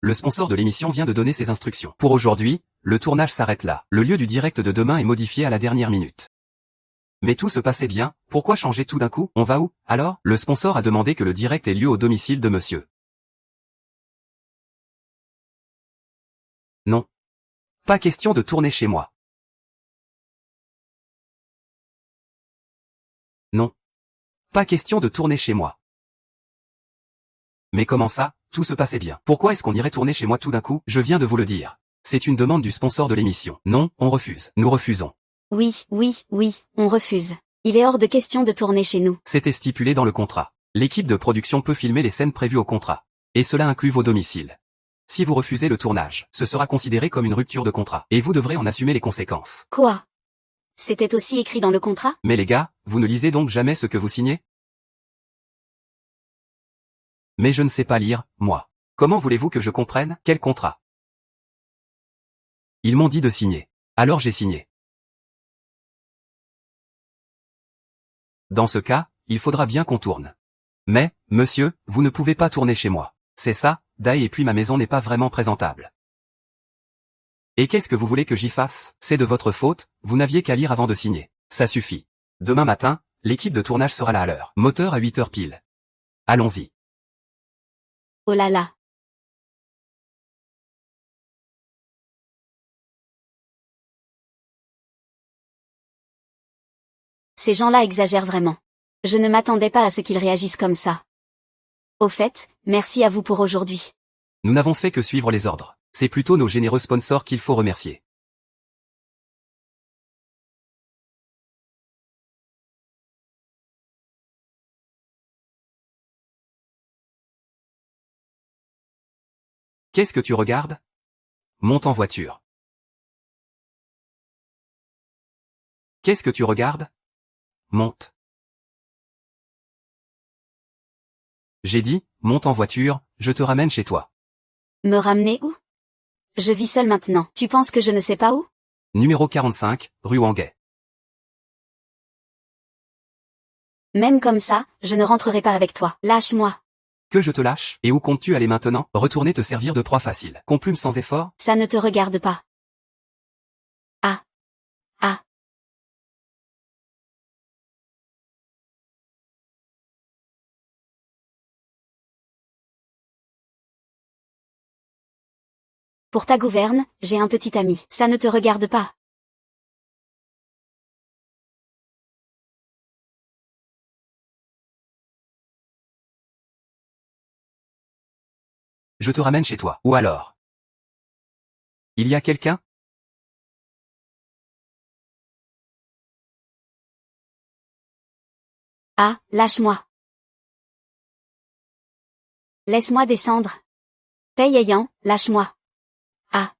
Le sponsor de l'émission vient de donner ses instructions. Pour aujourd'hui, le tournage s'arrête là. Le lieu du direct de demain est modifié à la dernière minute. Mais tout se passait bien, pourquoi changer tout d'un coup? On va où, alors? Le sponsor a demandé que le direct ait lieu au domicile de monsieur. Non. Pas question de tourner chez moi. Non. Pas question de tourner chez moi. Mais comment ça? Tout se passait bien. Pourquoi est-ce qu'on irait tourner chez moi tout d'un coup? Je viens de vous le dire. C'est une demande du sponsor de l'émission. Non, on refuse. Nous refusons. Oui, oui, oui, on refuse. Il est hors de question de tourner chez nous. C'était stipulé dans le contrat. L'équipe de production peut filmer les scènes prévues au contrat. Et cela inclut vos domiciles. Si vous refusez le tournage, ce sera considéré comme une rupture de contrat. Et vous devrez en assumer les conséquences. Quoi? C'était aussi écrit dans le contrat? Mais les gars, vous ne lisez donc jamais ce que vous signez? Mais je ne sais pas lire, moi. Comment voulez-vous que je comprenne? Quel contrat? Ils m'ont dit de signer. Alors j'ai signé. Dans ce cas, il faudra bien qu'on tourne. Mais, monsieur, vous ne pouvez pas tourner chez moi. C'est ça, Dai, et puis ma maison n'est pas vraiment présentable. Et qu'est-ce que vous voulez que j'y fasse? C'est de votre faute, vous n'aviez qu'à lire avant de signer. Ça suffit. Demain matin, l'équipe de tournage sera là à l'heure. Moteur à 8 heures pile. Allons-y. Oh là là. Ces gens-là exagèrent vraiment. Je ne m'attendais pas à ce qu'ils réagissent comme ça. Au fait, merci à vous pour aujourd'hui. Nous n'avons fait que suivre les ordres. C'est plutôt nos généreux sponsors qu'il faut remercier. Qu'est-ce que tu regardes? Monte en voiture. Qu'est-ce que tu regardes? Monte. J'ai dit, monte en voiture, je te ramène chez toi. Me ramener où? Je vis seule maintenant. Tu penses que je ne sais pas où? Numéro 45, rue Wanguet. Même comme ça, je ne rentrerai pas avec toi. Lâche-moi. Que je te lâche? Et où comptes-tu aller maintenant? Retourner te servir de proie facile. Qu'on plume sans effort? Ça ne te regarde pas. Ah. Ah. Pour ta gouverne, j'ai un petit ami. Ça ne te regarde pas. Je te ramène chez toi. Ou alors? Il y a quelqu'un? Ah, lâche-moi. Laisse-moi descendre. Paye ayant, lâche-moi. Ah.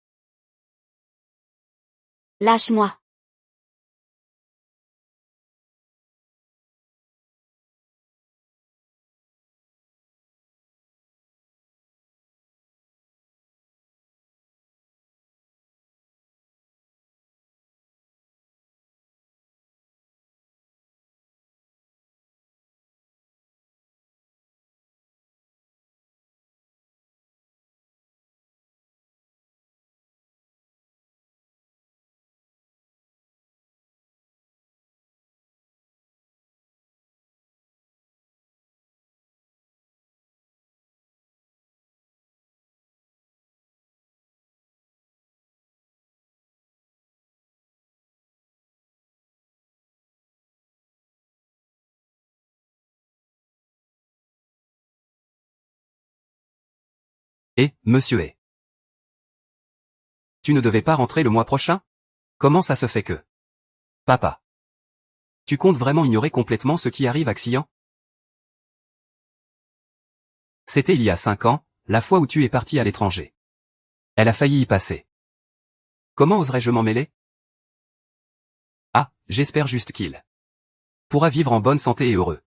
Lâche-moi. monsieur est. Tu ne devais pas rentrer le mois prochain? Comment ça se fait que? Papa. Tu comptes vraiment ignorer complètement ce qui arrive à Xian? C'était il y a 5 ans, la fois où tu es parti à l'étranger. Elle a failli y passer. Comment oserais-je m'en mêler? Ah, j'espère juste qu'il pourra vivre en bonne santé et heureux.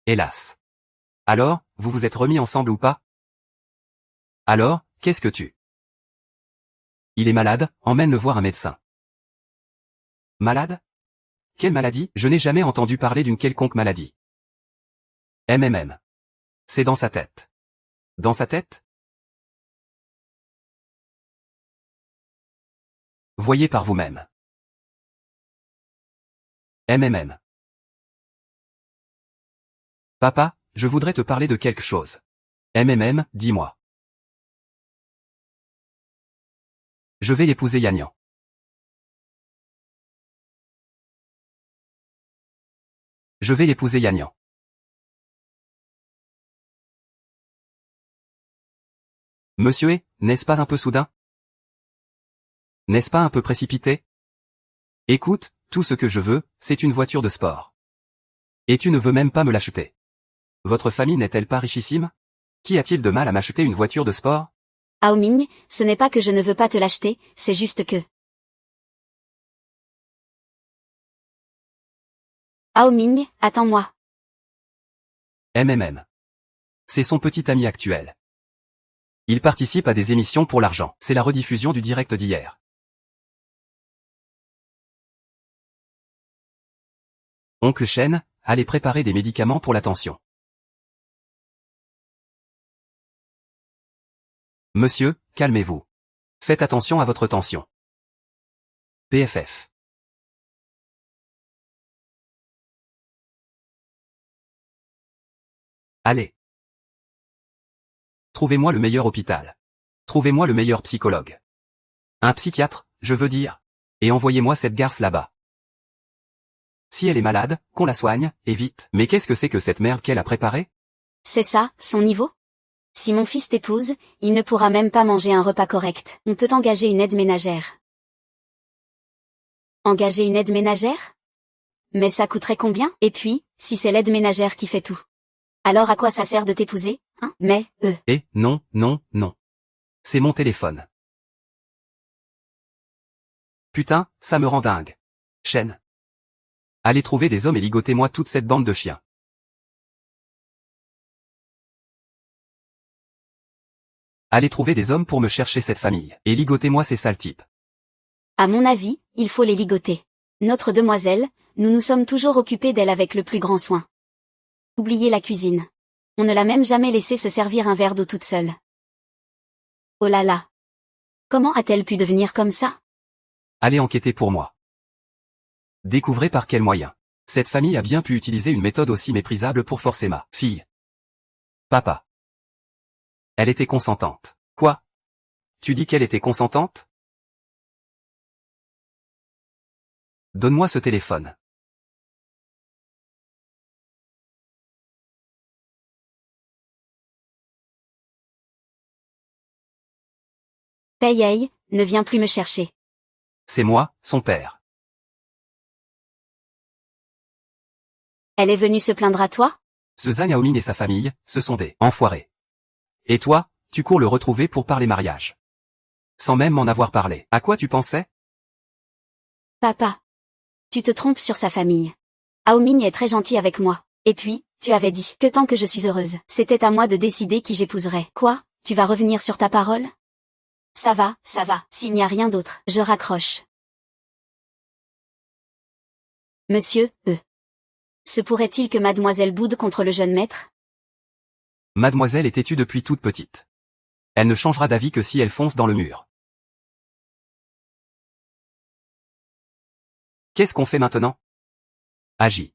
Hélas. Alors, vous vous êtes remis ensemble ou pas? Alors, qu'est-ce que tu? Il est malade, emmène-le voir un médecin. Malade? Quelle maladie? Je n'ai jamais entendu parler d'une quelconque maladie. MMM. C'est dans sa tête. Dans sa tête? Voyez par vous-même. MMM. Papa, je voudrais te parler de quelque chose. MMM, dis-moi. Je vais épouser Yannian. Je vais épouser Yannian. Monsieur n'est-ce pas un peu soudain? N'est-ce pas un peu précipité? Écoute, tout ce que je veux, c'est une voiture de sport. Et tu ne veux même pas me l'acheter. Votre famille n'est-elle pas richissime? Qu'y a-t-il de mal à m'acheter une voiture de sport? Hao Ming, ce n'est pas que je ne veux pas te l'acheter, c'est juste que... Hao Ming, attends-moi. MMM. C'est son petit ami actuel. Il participe à des émissions pour l'argent. C'est la rediffusion du direct d'hier. Oncle Shen, allez préparer des médicaments pour la tension. Monsieur, calmez-vous. Faites attention à votre tension. PFF. Allez. Trouvez-moi le meilleur hôpital. Trouvez-moi le meilleur psychologue. Un psychiatre, je veux dire. Et envoyez-moi cette garce là-bas. Si elle est malade, qu'on la soigne, et vite. Mais qu'est-ce que c'est que cette merde qu'elle a préparée? C'est ça, son niveau? Si mon fils t'épouse, il ne pourra même pas manger un repas correct. On peut engager une aide ménagère. Engager une aide ménagère? Mais ça coûterait combien? Et puis, si c'est l'aide ménagère qui fait tout, alors à quoi ça sert de t'épouser, hein? Mais, non, non, non. C'est mon téléphone. Putain, ça me rend dingue. Shen. Allez trouver des hommes et ligotez-moi toute cette bande de chiens. Allez trouver des hommes pour me chercher cette famille, et ligotez-moi ces sales types. à mon avis, il faut les ligoter. Notre demoiselle, nous nous sommes toujours occupés d'elle avec le plus grand soin. Oubliez la cuisine. On ne l'a même jamais laissé se servir un verre d'eau toute seule. Oh là là. Comment a-t-elle pu devenir comme ça? Allez enquêter pour moi. Découvrez par quel moyen. Cette famille a bien pu utiliser une méthode aussi méprisable pour forcer ma fille. Papa. Elle était consentante. Quoi? Tu dis qu'elle était consentante? Donne-moi ce téléphone. Pei ne vient plus me chercher. C'est moi, son père. Elle est venue se plaindre à toi? Ce Zhang Yaoming et sa famille, ce sont des enfoirés. Et toi, tu cours le retrouver pour parler mariage. Sans même m'en avoir parlé. À quoi tu pensais? Papa. Tu te trompes sur sa famille. Hao Ming est très gentil avec moi. Et puis, tu avais dit que tant que je suis heureuse, c'était à moi de décider qui j'épouserais. Quoi? Tu vas revenir sur ta parole? Ça va, s'il n'y a rien d'autre, je raccroche. Monsieur, se pourrait-il que mademoiselle boude contre le jeune maître? Mademoiselle est têtue depuis toute petite. Elle ne changera d'avis que si elle fonce dans le mur. Qu'est-ce qu'on fait maintenant? Agis.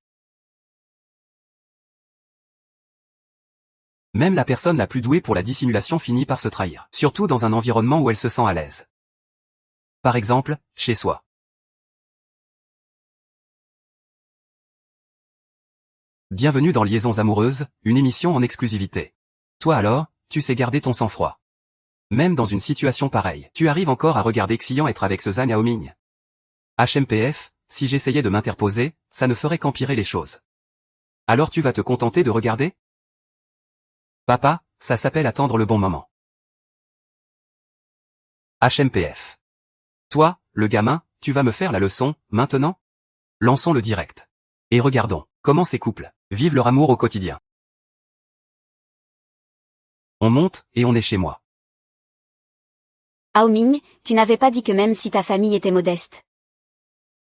Même la personne la plus douée pour la dissimulation finit par se trahir, surtout dans un environnement où elle se sent à l'aise. Par exemple, chez soi. Bienvenue dans Liaisons amoureuses, une émission en exclusivité. Toi alors, tu sais garder ton sang-froid. Même dans une situation pareille, tu arrives encore à regarder Xian être avec ce Zhang Yaoming. HMPF, si j'essayais de m'interposer, ça ne ferait qu'empirer les choses. Alors tu vas te contenter de regarder? Papa, ça s'appelle attendre le bon moment. HMPF. Toi, le gamin, tu vas me faire la leçon, maintenant? Lançons le direct. Et regardons, comment ces couples vivent leur amour au quotidien. On monte, et on est chez moi. Haoming, tu n'avais pas dit que même si ta famille était modeste,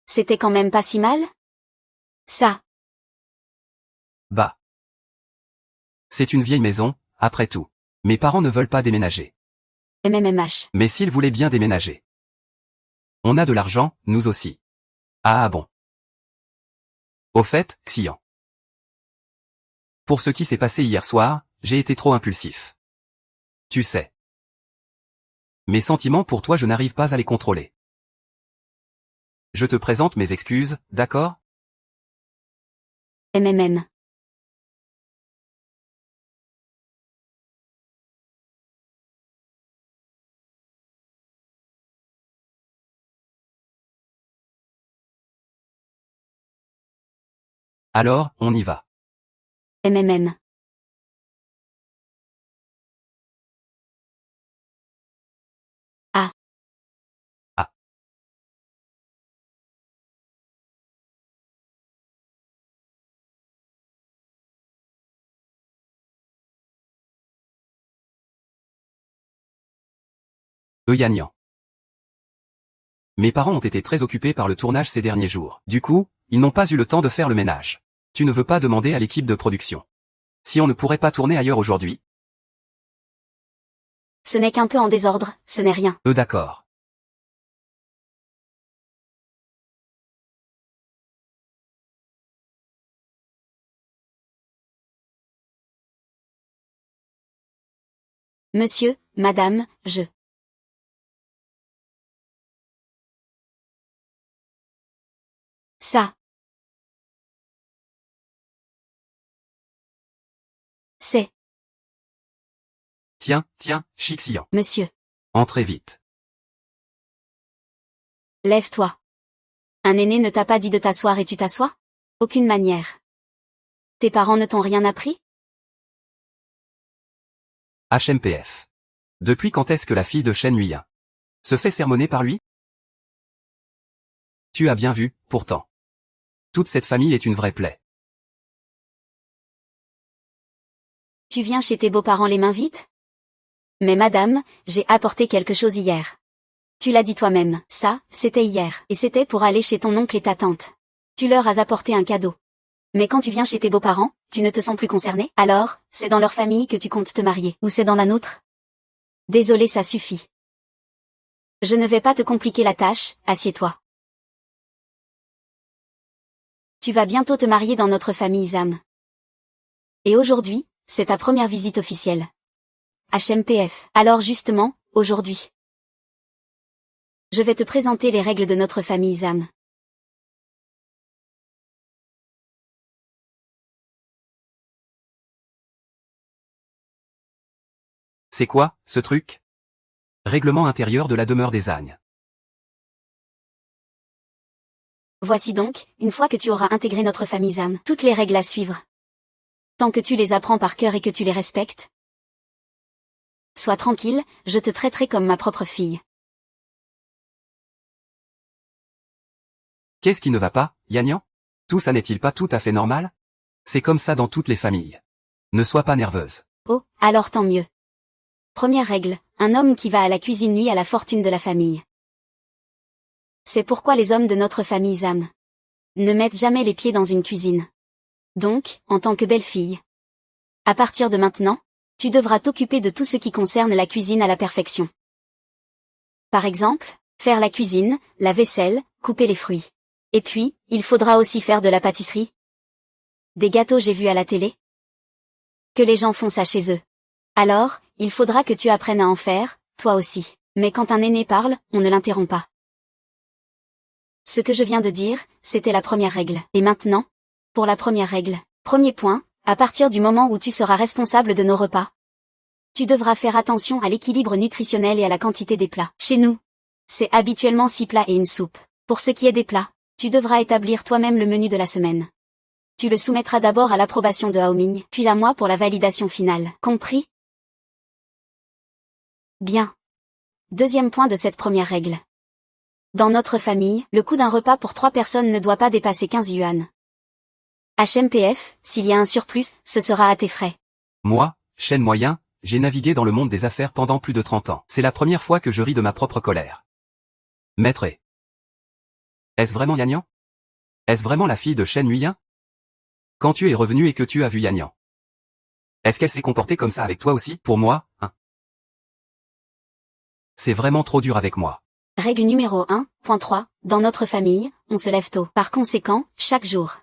c'était quand même pas si mal? Ça. Bah. C'est une vieille maison, après tout. Mes parents ne veulent pas déménager. MMMH. Mais s'ils voulaient bien déménager. On a de l'argent, nous aussi. Ah bon. Au fait, Xian. Pour ce qui s'est passé hier soir, j'ai été trop impulsif. Tu sais. Mes sentiments pour toi je n'arrive pas à les contrôler. Je te présente mes excuses, d'accord? MMM. Alors, on y va. MMM. Ah. Ah. Yannian. Mes parents ont été très occupés par le tournage ces derniers jours. Du coup, ils n'ont pas eu le temps de faire le ménage. Tu ne veux pas demander à l'équipe de production si on ne pourrait pas tourner ailleurs aujourd'hui? Ce n'est qu'un peu en désordre, ce n'est rien. D'accord. Monsieur, madame, je. Ça. C'est. Tiens, Xian. Monsieur. Entrez vite. Lève-toi. Un aîné ne t'a pas dit de t'asseoir et tu t'assois? Aucune manière. Tes parents ne t'ont rien appris? HMPF. Depuis quand est-ce que la fille de Shen Yuyan se fait sermonner par lui? Tu as bien vu, pourtant. Toute cette famille est une vraie plaie. Tu viens chez tes beaux-parents les mains vides? Mais madame, j'ai apporté quelque chose hier. Tu l'as dit toi-même, ça, c'était hier, et c'était pour aller chez ton oncle et ta tante. Tu leur as apporté un cadeau. Mais quand tu viens chez tes beaux-parents, tu ne te sens plus concerné? Alors, c'est dans leur famille que tu comptes te marier, ou c'est dans la nôtre? Désolé, ça suffit. Je ne vais pas te compliquer la tâche, assieds-toi. Tu vas bientôt te marier dans notre famille Zam. Et aujourd'hui, c'est ta première visite officielle. HMPF. Alors justement, aujourd'hui, je vais te présenter les règles de notre famille Zam. C'est quoi, ce truc? Règlement intérieur de la demeure des ânes. Voici donc, une fois que tu auras intégré notre famille Zam, toutes les règles à suivre. Tant que tu les apprends par cœur et que tu les respectes. Sois tranquille, je te traiterai comme ma propre fille. Qu'est-ce qui ne va pas, Yannian? Tout ça n'est-il pas tout à fait normal? C'est comme ça dans toutes les familles. Ne sois pas nerveuse. Oh, alors tant mieux. Première règle, un homme qui va à la cuisine nuit à la fortune de la famille. C'est pourquoi les hommes de notre famille Zam ne mettent jamais les pieds dans une cuisine. Donc, en tant que belle-fille, à partir de maintenant, tu devras t'occuper de tout ce qui concerne la cuisine à la perfection. Par exemple, faire la cuisine, la vaisselle, couper les fruits. Et puis, il faudra aussi faire de la pâtisserie. Des gâteaux j'ai vu à la télé. Que les gens font ça chez eux. Alors, il faudra que tu apprennes à en faire, toi aussi. Mais quand un aîné parle, on ne l'interrompt pas. Ce que je viens de dire, c'était la première règle. Et maintenant, pour la première règle. Premier point, à partir du moment où tu seras responsable de nos repas, Tu devras faire attention à l'équilibre nutritionnel et à la quantité des plats. Chez nous, c'est habituellement 6 plats et une soupe. Pour ce qui est des plats, tu devras établir toi-même le menu de la semaine. Tu le soumettras d'abord à l'approbation de Haoming, puis à moi pour la validation finale. Compris? Bien. Deuxième point de cette première règle. Dans notre famille, le coût d'un repas pour 3 personnes ne doit pas dépasser 15 yuan. HMPF, s'il y a un surplus, ce sera à tes frais. Moi, chaîne moyen, j'ai navigué dans le monde des affaires pendant plus de 30 ans. C'est la première fois que je ris de ma propre colère. Maître est-ce vraiment Yannian? Est-ce vraiment la fille de Shen Nuyen? Quand tu es revenu et que tu as vu Yannian, est-ce qu'elle s'est comportée comme ça avec toi aussi? Pour moi, hein? C'est vraiment trop dur avec moi. Règle numéro 1.3. Dans notre famille, on se lève tôt. Par conséquent, chaque jour,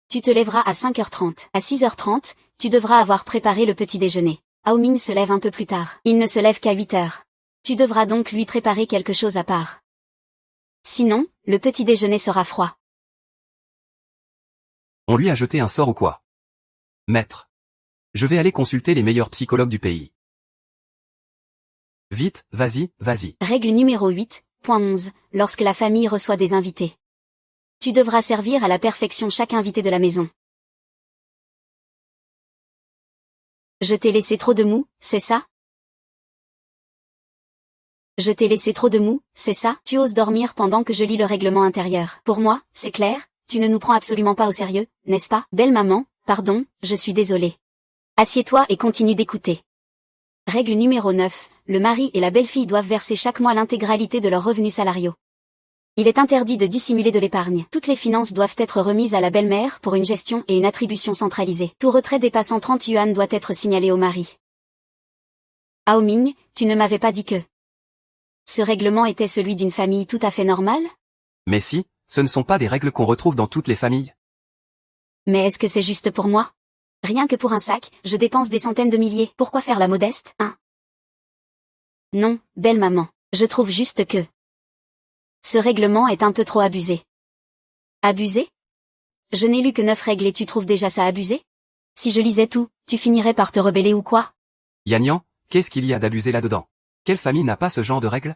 tu te lèveras à 5h30. À 6h30, tu devras avoir préparé le petit déjeuner. Haoming se lève un peu plus tard. Il ne se lève qu'à 8h. Tu devras donc lui préparer quelque chose à part. Sinon, le petit déjeuner sera froid. On lui a jeté un sort ou quoi? Maître. Je vais aller consulter les meilleurs psychologues du pays. Vite, vas-y, vas-y. Règle numéro 8.11. Lorsque la famille reçoit des invités, tu devras servir à la perfection chaque invité de la maison. Je t'ai laissé trop de mou, c'est ça? Je t'ai laissé trop de mou, c'est ça? Tu oses dormir pendant que je lis le règlement intérieur. Pour moi, c'est clair, tu ne nous prends absolument pas au sérieux, n'est-ce pas? Belle maman, pardon, je suis désolée. Assieds-toi et continue d'écouter. Règle numéro 9. Le mari et la belle-fille doivent verser chaque mois l'intégralité de leurs revenus salariaux. Il est interdit de dissimuler de l'épargne. Toutes les finances doivent être remises à la belle-mère pour une gestion et une attribution centralisée. Tout retrait dépassant 30 yuan doit être signalé au mari. Haoming, tu ne m'avais pas dit que ce règlement était celui d'une famille tout à fait normale? Mais si, ce ne sont pas des règles qu'on retrouve dans toutes les familles. Mais est-ce que c'est juste pour moi? Rien que pour un sac, je dépense des centaines de milliers. Pourquoi faire la modeste, hein? Non, belle maman, je trouve juste que ce règlement est un peu trop abusé. Abusé? Je n'ai lu que 9 règles et tu trouves déjà ça abusé? Si je lisais tout, tu finirais par te rebeller ou quoi? Yannian, qu'est-ce qu'il y a d'abusé là-dedans? Quelle famille n'a pas ce genre de règles?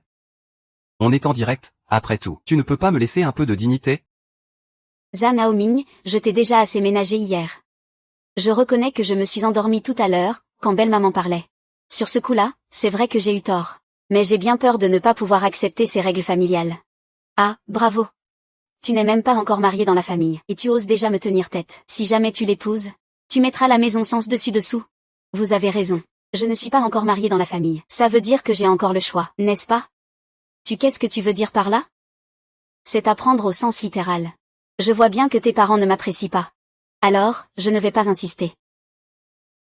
On est en direct, après tout. Tu ne peux pas me laisser un peu de dignité? Zhan Haoming, je t'ai déjà assez ménagé hier. Je reconnais que je me suis endormie tout à l'heure, quand belle-maman parlait. Sur ce coup-là, c'est vrai que j'ai eu tort. Mais j'ai bien peur de ne pas pouvoir accepter ces règles familiales. Ah, bravo. Tu n'es même pas encore marié dans la famille, et tu oses déjà me tenir tête. Si jamais tu l'épouses, tu mettras la maison sens dessus-dessous. Vous avez raison. Je ne suis pas encore mariée dans la famille. Ça veut dire que j'ai encore le choix, n'est-ce pas? Qu'est-ce que tu veux dire par là? C'est à prendre au sens littéral. Je vois bien que tes parents ne m'apprécient pas. Alors, je ne vais pas insister.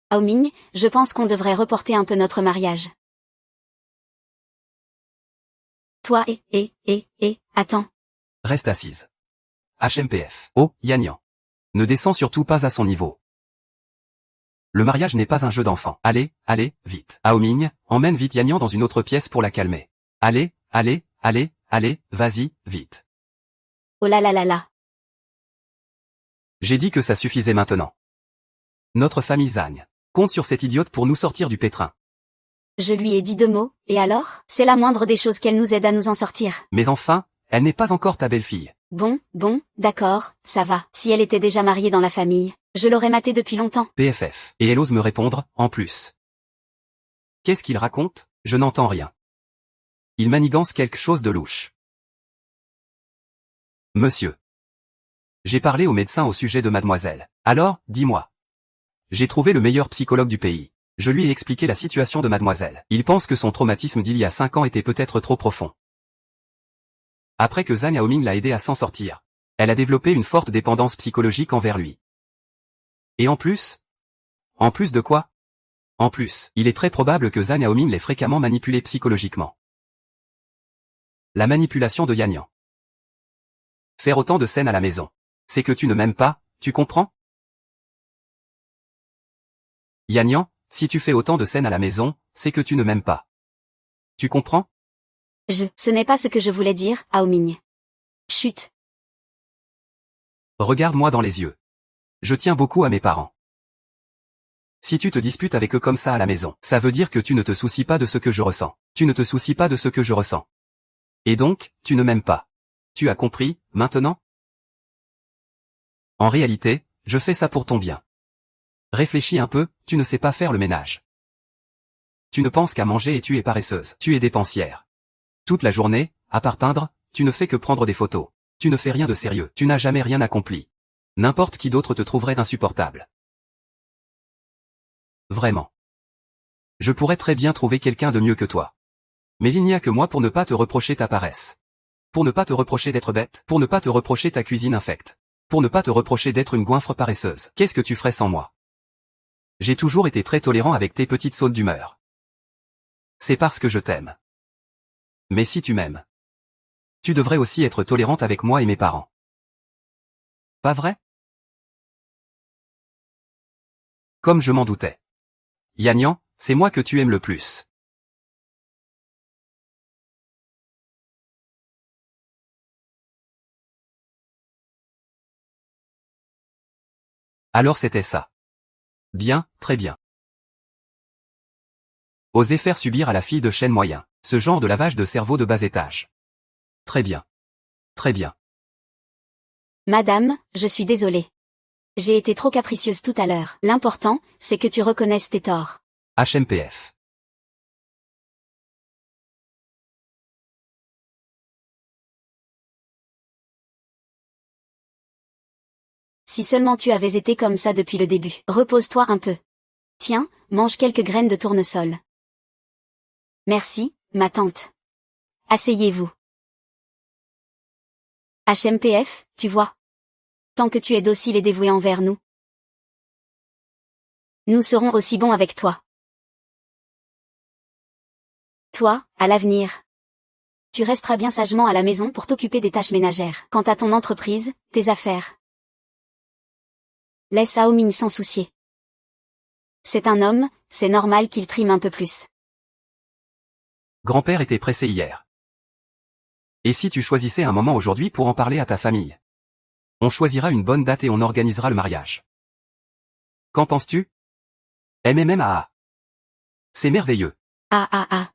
Haoming, je pense qu'on devrait reporter un peu notre mariage. Toi attends. Reste assise. HMPF. Oh, Yannian. Ne descends surtout pas à son niveau. Le mariage n'est pas un jeu d'enfant. Allez, allez, vite. Haoming, emmène vite Yannian dans une autre pièce pour la calmer. Allez, allez, allez, allez, vas-y, vite. Oh là là là là. J'ai dit que ça suffisait maintenant. Notre famille Zhan compte sur cette idiote pour nous sortir du pétrin. Je lui ai dit 2 mots, et alors? C'est la moindre des choses qu'elle nous aide à nous en sortir. Mais enfin, elle n'est pas encore ta belle-fille. Bon, d'accord, ça va. Si elle était déjà mariée dans la famille, je l'aurais matée depuis longtemps. PFF. Et elle ose me répondre, en plus. Qu'est-ce qu'il raconte? Je n'entends rien. Il manigance quelque chose de louche. Monsieur. J'ai parlé au médecin au sujet de mademoiselle. Alors, dis-moi. J'ai trouvé le meilleur psychologue du pays. Je lui ai expliqué la situation de mademoiselle. Il pense que son traumatisme d'il y a 5 ans était peut-être trop profond. Après que Zhan Haoming l'a aidé à s'en sortir, elle a développé une forte dépendance psychologique envers lui. Et en plus de quoi? En plus, il est très probable que Zhan Haoming l'ait fréquemment manipulé psychologiquement. La manipulation de Yannian. Faire autant de scènes à la maison. C'est que tu ne m'aimes pas, tu comprends? Yannian, si tu fais autant de scènes à la maison, c'est que tu ne m'aimes pas. Tu comprends? Ce n'est pas ce que je voulais dire, Haoming. Chut. Regarde-moi dans les yeux. Je tiens beaucoup à mes parents. Si tu te disputes avec eux comme ça à la maison, ça veut dire que tu ne te soucies pas de ce que je ressens. Tu ne te soucies pas de ce que je ressens. Et donc, tu ne m'aimes pas. Tu as compris, maintenant? En réalité, je fais ça pour ton bien. Réfléchis un peu, tu ne sais pas faire le ménage. Tu ne penses qu'à manger et tu es paresseuse. Tu es dépensière. Toute la journée, à part peindre, tu ne fais que prendre des photos. Tu ne fais rien de sérieux. Tu n'as jamais rien accompli. N'importe qui d'autre te trouverait insupportable. Vraiment. Je pourrais très bien trouver quelqu'un de mieux que toi. Mais il n'y a que moi pour ne pas te reprocher ta paresse. Pour ne pas te reprocher d'être bête. Pour ne pas te reprocher ta cuisine infecte. Pour ne pas te reprocher d'être une goinfre paresseuse. Qu'est-ce que tu ferais sans moi? J'ai toujours été très tolérant avec tes petites sautes d'humeur. C'est parce que je t'aime. Mais si tu m'aimes, tu devrais aussi être tolérante avec moi et mes parents. Pas vrai? Comme je m'en doutais. Yannian, c'est moi que tu aimes le plus. Alors c'était ça. Bien, très bien. Oser faire subir à la fille de chaîne moyen, ce genre de lavage de cerveau de bas étage. Très bien. Très bien. Madame, je suis désolée. J'ai été trop capricieuse tout à l'heure. L'important, c'est que tu reconnaisses tes torts. HMPF. Si seulement tu avais été comme ça depuis le début. Repose-toi un peu. Tiens, mange quelques graines de tournesol. Merci, ma tante. Asseyez-vous. HMPF, tu vois. Tant que tu es docile et dévoué envers nous, nous serons aussi bons avec toi. Toi, à l'avenir, tu resteras bien sagement à la maison pour t'occuper des tâches ménagères. Quant à ton entreprise, tes affaires, laisse Ao Ming s'en soucier. C'est un homme, c'est normal qu'il trime un peu plus. Grand-père était pressé hier. Et si tu choisissais un moment aujourd'hui pour en parler à ta famille? On choisira une bonne date et on organisera le mariage. Qu'en penses-tu? MMMAA. C'est merveilleux. Ah ah ah.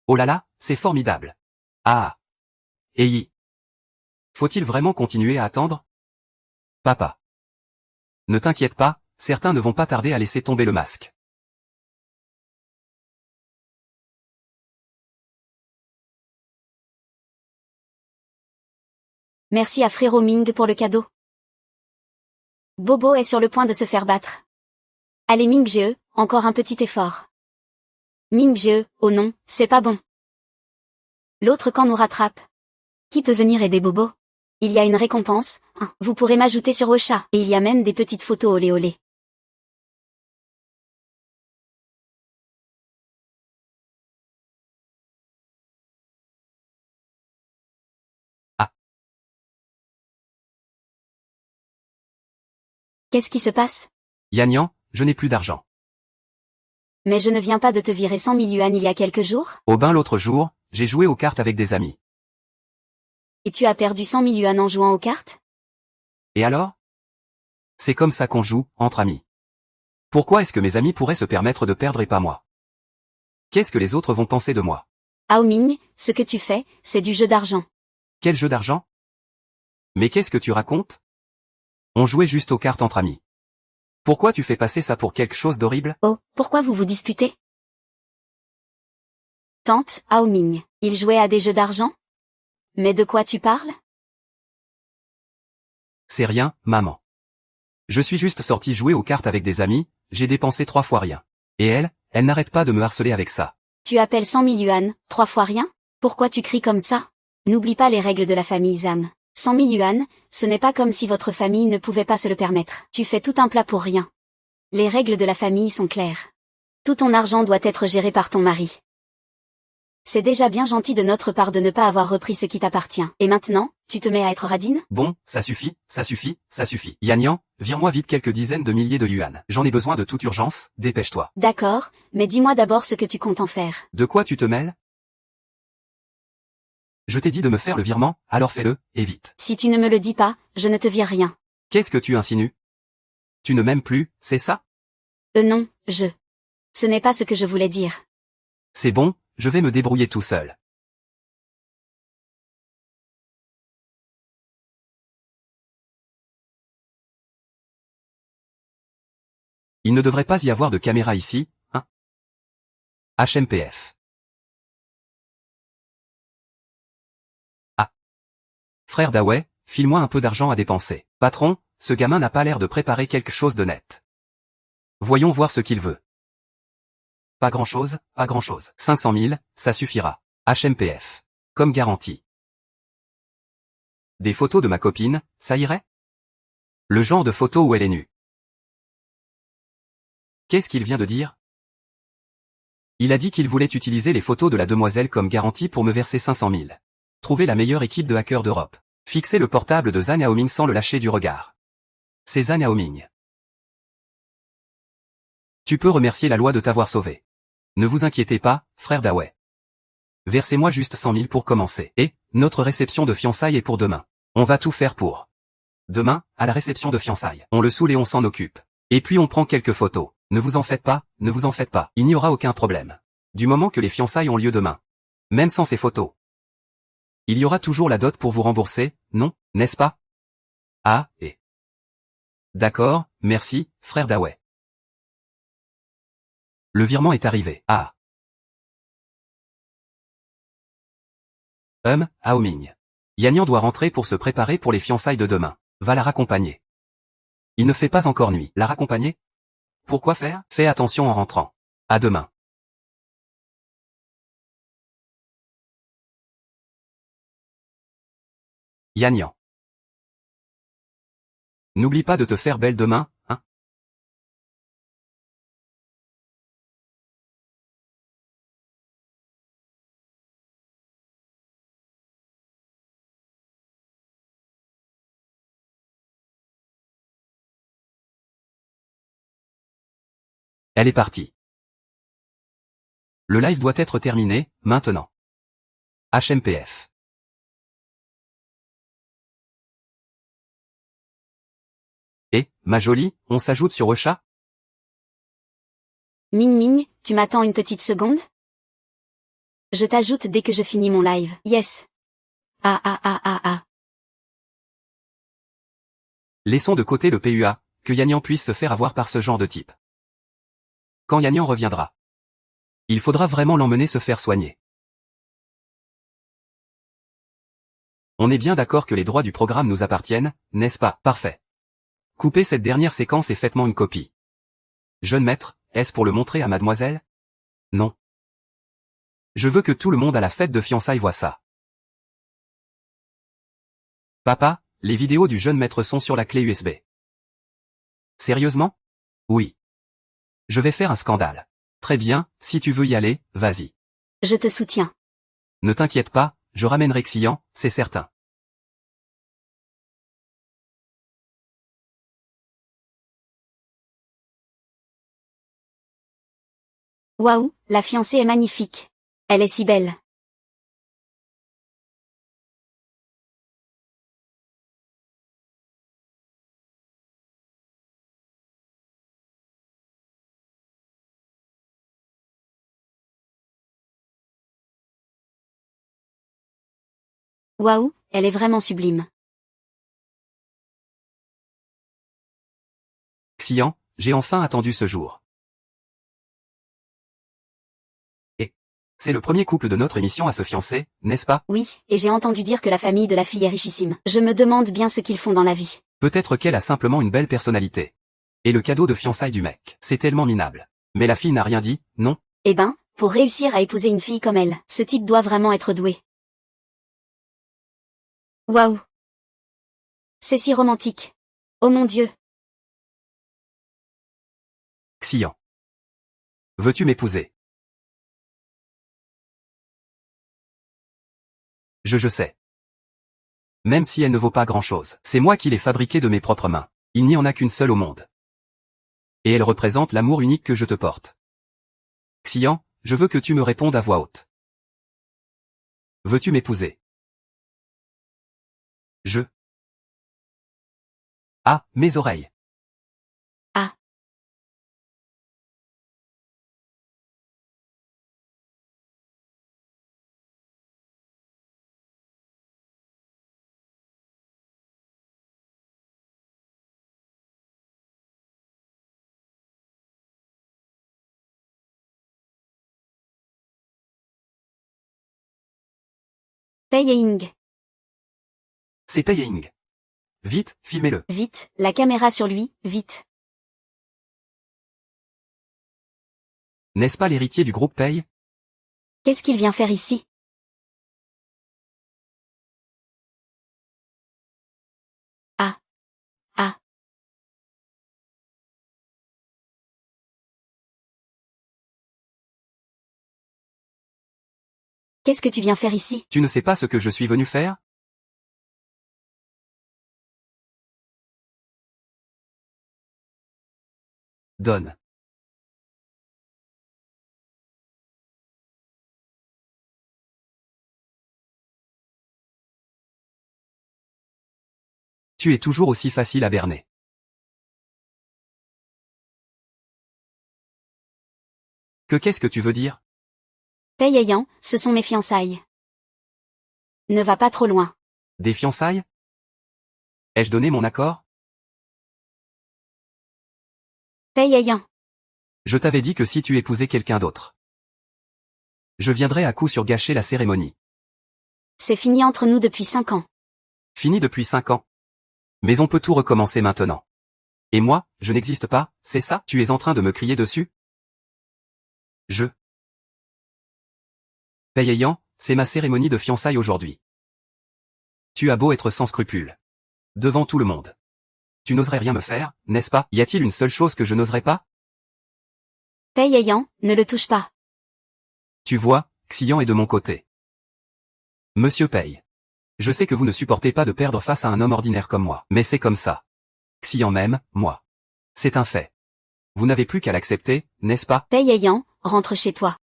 Oh là là, c'est formidable. Ah. Ei. Faut-il vraiment continuer à attendre? Papa. Ne t'inquiète pas, certains ne vont pas tarder à laisser tomber le masque. Merci à frérot Ming pour le cadeau. Bobo est sur le point de se faire battre. Allez Ming Ge, encore un petit effort. Ming Ge, oh non, c'est pas bon. L'autre camp nous rattrape. Qui peut venir aider Bobo? Il y a une récompense, hein. Vous pourrez m'ajouter sur Ocha, et il y a même des petites photos olé olé. Ah. Qu'est-ce qui se passe? Yannian, je n'ai plus d'argent. Mais je ne viens pas de te virer 100 000 yuan il y a quelques jours? Au bain l'autre jour, j'ai joué aux cartes avec des amis. Et tu as perdu 100 000 yuan en jouant aux cartes? Et alors? C'est comme ça qu'on joue, entre amis. Pourquoi est-ce que mes amis pourraient se permettre de perdre et pas moi? Qu'est-ce que les autres vont penser de moi? Ao Ming, ce que tu fais, c'est du jeu d'argent. Quel jeu d'argent? Mais qu'est-ce que tu racontes? On jouait juste aux cartes entre amis. Pourquoi tu fais passer ça pour quelque chose d'horrible? Oh, pourquoi vous vous disputez? Tante, Ao Ming, il jouait à des jeux d'argent? Mais de quoi tu parles? C'est rien, maman. Je suis juste sorti jouer aux cartes avec des amis, j'ai dépensé 3 fois rien. Et elle n'arrête pas de me harceler avec ça. Tu appelles 100 000 yuan, 3 fois rien? Pourquoi tu cries comme ça? N'oublie pas les règles de la famille Zam. 100 000 yuan, ce n'est pas comme si votre famille ne pouvait pas se le permettre. Tu fais tout un plat pour rien. Les règles de la famille sont claires. Tout ton argent doit être géré par ton mari. C'est déjà bien gentil de notre part de ne pas avoir repris ce qui t'appartient. Et maintenant, tu te mets à être radine? Bon, ça suffit, ça suffit, ça suffit. Yannian, vire-moi vite quelques dizaines de milliers de yuan. J'en ai besoin de toute urgence, dépêche-toi. D'accord, mais dis-moi d'abord ce que tu comptes en faire. De quoi tu te mêles? Je t'ai dit de me faire le virement, alors fais-le, et vite. Si tu ne me le dis pas, je ne te vire rien. Qu'est-ce que tu insinues? Tu ne m'aimes plus, c'est ça? Non, Ce n'est pas ce que je voulais dire. C'est bon, je vais me débrouiller tout seul. Il ne devrait pas y avoir de caméra ici, hein? HMPF. Ah. Frère Dawei, file-moi un peu d'argent à dépenser. Patron, ce gamin n'a pas l'air de préparer quelque chose de net. Voyons voir ce qu'il veut. Pas grand-chose, pas grand-chose. 500 000, ça suffira. HMPF. Comme garantie. Des photos de ma copine, ça irait? Le genre de photo où elle est nue. Qu'est-ce qu'il vient de dire? Il a dit qu'il voulait utiliser les photos de la demoiselle comme garantie pour me verser 500 000. Trouver la meilleure équipe de hackers d'Europe. Fixer le portable de Zhang Yaoming sans le lâcher du regard. C'est Zhang Yaoming. Tu peux remercier la loi de t'avoir sauvé. Ne vous inquiétez pas, frère Dawei. Versez-moi juste 100 000 pour commencer. Et, notre réception de fiançailles est pour demain. On va tout faire pour. Demain, à la réception de fiançailles. On le saoule et on s'en occupe. Et puis on prend quelques photos. Ne vous en faites pas, ne vous en faites pas. Il n'y aura aucun problème. Du moment que les fiançailles ont lieu demain. Même sans ces photos. Il y aura toujours la dot pour vous rembourser, non, n'est-ce pas? Ah, et. D'accord, merci, frère Dawei. Le virement est arrivé. Ah. Haoming. Yannian doit rentrer pour se préparer pour les fiançailles de demain. Va la raccompagner. Il ne fait pas encore nuit. La raccompagner? Pourquoi faire? Fais attention en rentrant. À demain. Yannian. N'oublie pas de te faire belle demain, hein? Elle est partie. Le live doit être terminé, maintenant. HMPF. Et, ma jolie, on s'ajoute sur Ocha? Ming Ming, tu m'attends une petite seconde? Je t'ajoute dès que je finis mon live. Yes. Ah. Laissons de côté le PUA, que Yannian puisse se faire avoir par ce genre de type. Quand Yannian reviendra. Il faudra vraiment l'emmener se faire soigner. On est bien d'accord que les droits du programme nous appartiennent, n'est-ce pas? Parfait. Coupez cette dernière séquence et faites-moi une copie. Jeune maître, est-ce pour le montrer à mademoiselle? Non. Je veux que tout le monde à la fête de fiançailles voit ça. Papa, les vidéos du jeune maître sont sur la clé USB. Sérieusement? Oui. Je vais faire un scandale. Très bien, si tu veux y aller, vas-y. Je te soutiens. Ne t'inquiète pas, je ramènerai Xian, c'est certain. Waouh, la fiancée est magnifique. Elle est si belle. Waouh, elle est vraiment sublime. Xian, j'ai enfin attendu ce jour. Et c'est le premier couple de notre émission à se fiancer, n'est-ce pas? Oui, et j'ai entendu dire que la famille de la fille est richissime. Je me demande bien ce qu'ils font dans la vie. Peut-être qu'elle a simplement une belle personnalité. Et le cadeau de fiançailles du mec, c'est tellement minable. Mais la fille n'a rien dit, non? Eh ben, pour réussir à épouser une fille comme elle, ce type doit vraiment être doué. Waouh. C'est si romantique. Oh mon Dieu. Xian. Veux-tu m'épouser? Je sais. Même si elle ne vaut pas grand-chose, c'est moi qui l'ai fabriquée de mes propres mains. Il n'y en a qu'une seule au monde. Et elle représente l'amour unique que je te porte. Xian, je veux que tu me répondes à voix haute. Veux-tu m'épouser? Ah, mes oreilles. Ah. Pei-Ying. C'est Pei-Ying. Vite, filmez-le. Vite, la caméra sur lui, vite. N'est-ce pas l'héritier du groupe Pei? Qu'est-ce qu'il vient faire ici? Ah. Ah. Qu'est-ce que tu viens faire ici? Tu ne sais pas ce que je suis venu faire? Donne. Tu es toujours aussi facile à berner. Qu'est-ce que tu veux dire? Pei-Yang, ce sont mes fiançailles. Ne va pas trop loin. Des fiançailles? Ai-je donné mon accord? Pei-Yang. Je t'avais dit que si tu épousais quelqu'un d'autre, je viendrais à coup sur gâcher la cérémonie. C'est fini entre nous depuis 5 ans. Fini depuis 5 ans. Mais on peut tout recommencer maintenant. Et moi, je n'existe pas, c'est ça? Tu es en train de me crier dessus? Pei-Yang, c'est ma cérémonie de fiançailles aujourd'hui. Tu as beau être sans scrupules. Devant tout le monde. Tu n'oserais rien me faire, n'est-ce pas? Y a-t-il une seule chose que je n'oserais pas? Pei-Yang, ne le touche pas. Tu vois, Xian est de mon côté. Monsieur Pei. Je sais que vous ne supportez pas de perdre face à un homme ordinaire comme moi, mais c'est comme ça. Xian m'aime, moi. C'est un fait. Vous n'avez plus qu'à l'accepter, n'est-ce pas? Pei-Yang, rentre chez toi.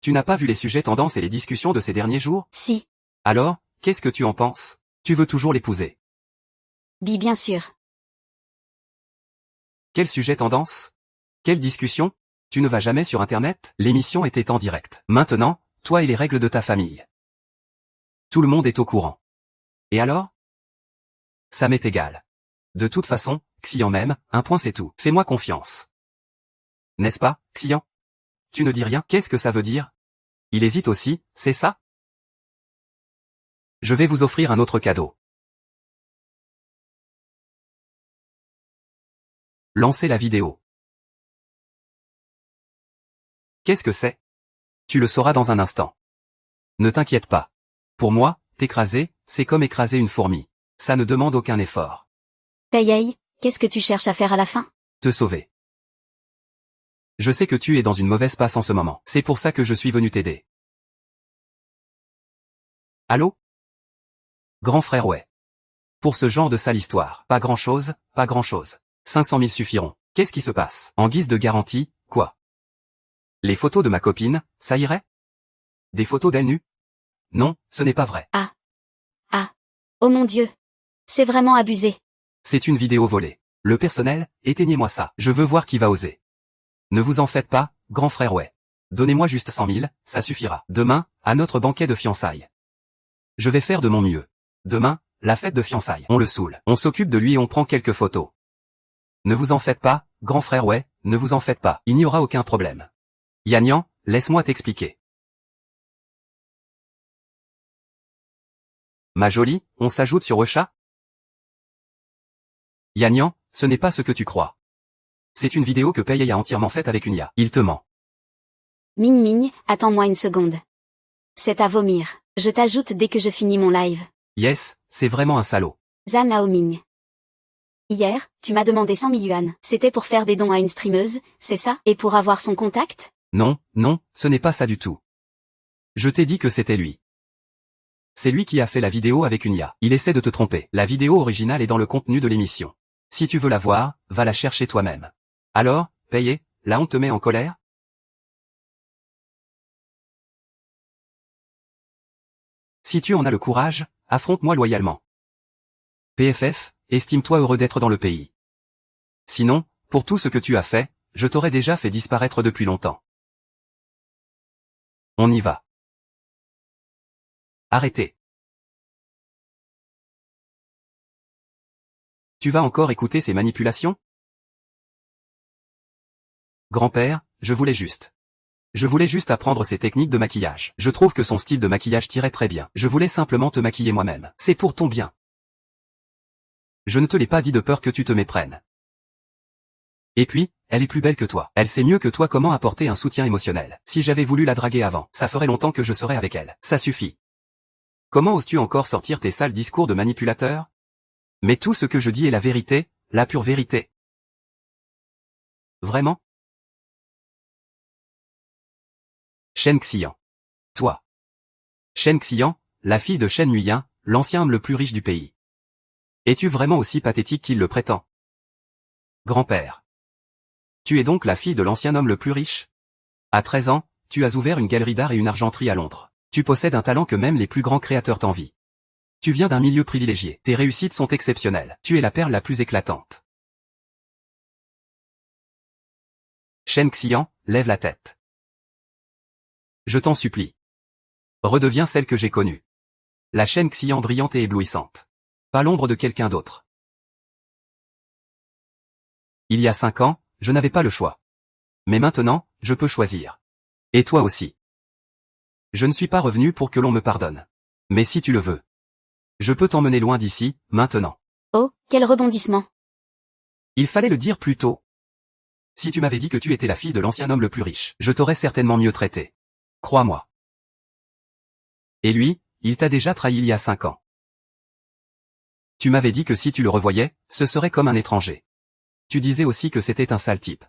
Tu n'as pas vu les sujets tendances et les discussions de ces derniers jours? Si. Alors, qu'est-ce que tu en penses? Tu veux toujours l'épouser? Bien sûr. Quel sujet tendance? Quelle discussion? Tu ne vas jamais sur Internet? L'émission était en direct. Maintenant, toi et les règles de ta famille. Tout le monde est au courant. Et alors? Ça m'est égal. De toute façon, Xian m'aime, un point c'est tout. Fais-moi confiance. N'est-ce pas, Xian? Tu ne dis rien? Qu'est-ce que ça veut dire? Il hésite aussi, c'est ça? Je vais vous offrir un autre cadeau. Lancez la vidéo. Qu'est-ce que c'est? Tu le sauras dans un instant. Ne t'inquiète pas. Pour moi, t'écraser, c'est comme écraser une fourmi. Ça ne demande aucun effort. Pei-Yang, qu'est-ce que tu cherches à faire à la fin? Te sauver. Je sais que tu es dans une mauvaise passe en ce moment. C'est pour ça que je suis venu t'aider. Allô? Grand frère ouais. Pour ce genre de sale histoire, pas grand-chose, pas grand-chose. 500 000 suffiront. Qu'est-ce qui se passe? En guise de garantie, quoi? Les photos de ma copine, ça irait? Des photos d'elle nue? Non, ce n'est pas vrai. Ah. Ah. Oh mon Dieu. C'est vraiment abusé. C'est une vidéo volée. Le personnel, éteignez-moi ça. Je veux voir qui va oser. Ne vous en faites pas, grand frère ouais. Donnez-moi juste 100 000, ça suffira. Demain, à notre banquet de fiançailles. Je vais faire de mon mieux. Demain, la fête de fiançailles. On le saoule. On s'occupe de lui et on prend quelques photos. Ne vous en faites pas, grand frère ouais, ne vous en faites pas. Il n'y aura aucun problème. Yannian, laisse-moi t'expliquer. Ma jolie, on s'ajoute sur Ocha? Yannian, ce n'est pas ce que tu crois. C'est une vidéo que Pei a entièrement faite avec une IA. Il te ment. Ming Ming, attends-moi une seconde. C'est à vomir. Je t'ajoute dès que je finis mon live. Yes, c'est vraiment un salaud. Zhang Haoming. Hier, tu m'as demandé 100 000 yuan. C'était pour faire des dons à une streameuse, c'est ça? Et pour avoir son contact? Non, non, ce n'est pas ça du tout. Je t'ai dit que c'était lui. C'est lui qui a fait la vidéo avec une IA. Il essaie de te tromper. La vidéo originale est dans le contenu de l'émission. Si tu veux la voir, va la chercher toi-même. Alors, Pei, là on te met en colère? Si tu en as le courage, affronte-moi loyalement. PFF, estime-toi heureux d'être dans le pays. Sinon, pour tout ce que tu as fait, je t'aurais déjà fait disparaître depuis longtemps. On y va. Arrêtez. Tu vas encore écouter ces manipulations? Grand-père, je voulais juste apprendre ces techniques de maquillage. Je trouve que son style de maquillage tirait très bien. Je voulais simplement te maquiller moi-même. C'est pour ton bien. Je ne te l'ai pas dit de peur que tu te méprennes. Et puis, elle est plus belle que toi. Elle sait mieux que toi comment apporter un soutien émotionnel. Si j'avais voulu la draguer avant, ça ferait longtemps que je serais avec elle. Ça suffit. Comment oses-tu encore sortir tes sales discours de manipulateur? Mais tout ce que je dis est la vérité, la pure vérité. Vraiment? Shen Xian. Toi. Shen Xian, la fille de Shen Nuyen, l'ancien homme le plus riche du pays. Es-tu vraiment aussi pathétique qu'il le prétend? Grand-père. Tu es donc la fille de l'ancien homme le plus riche? À 13 ans, tu as ouvert une galerie d'art et une argenterie à Londres. Tu possèdes un talent que même les plus grands créateurs t'envient. Tu viens d'un milieu privilégié. Tes réussites sont exceptionnelles. Tu es la perle la plus éclatante. Shen Xian, lève la tête. Je t'en supplie. Redeviens celle que j'ai connue. La Shen Xian brillante et éblouissante. Pas l'ombre de quelqu'un d'autre. Il y a 5 ans, je n'avais pas le choix. Mais maintenant, je peux choisir. Et toi aussi. Je ne suis pas revenu pour que l'on me pardonne. Mais si tu le veux. Je peux t'emmener loin d'ici, maintenant. Oh, quel rebondissement. Il fallait le dire plus tôt. Si tu m'avais dit que tu étais la fille de l'ancien homme le plus riche, je t'aurais certainement mieux traité. Crois-moi. Et lui, il t'a déjà trahi il y a 5 ans. Tu m'avais dit que si tu le revoyais, ce serait comme un étranger. Tu disais aussi que c'était un sale type.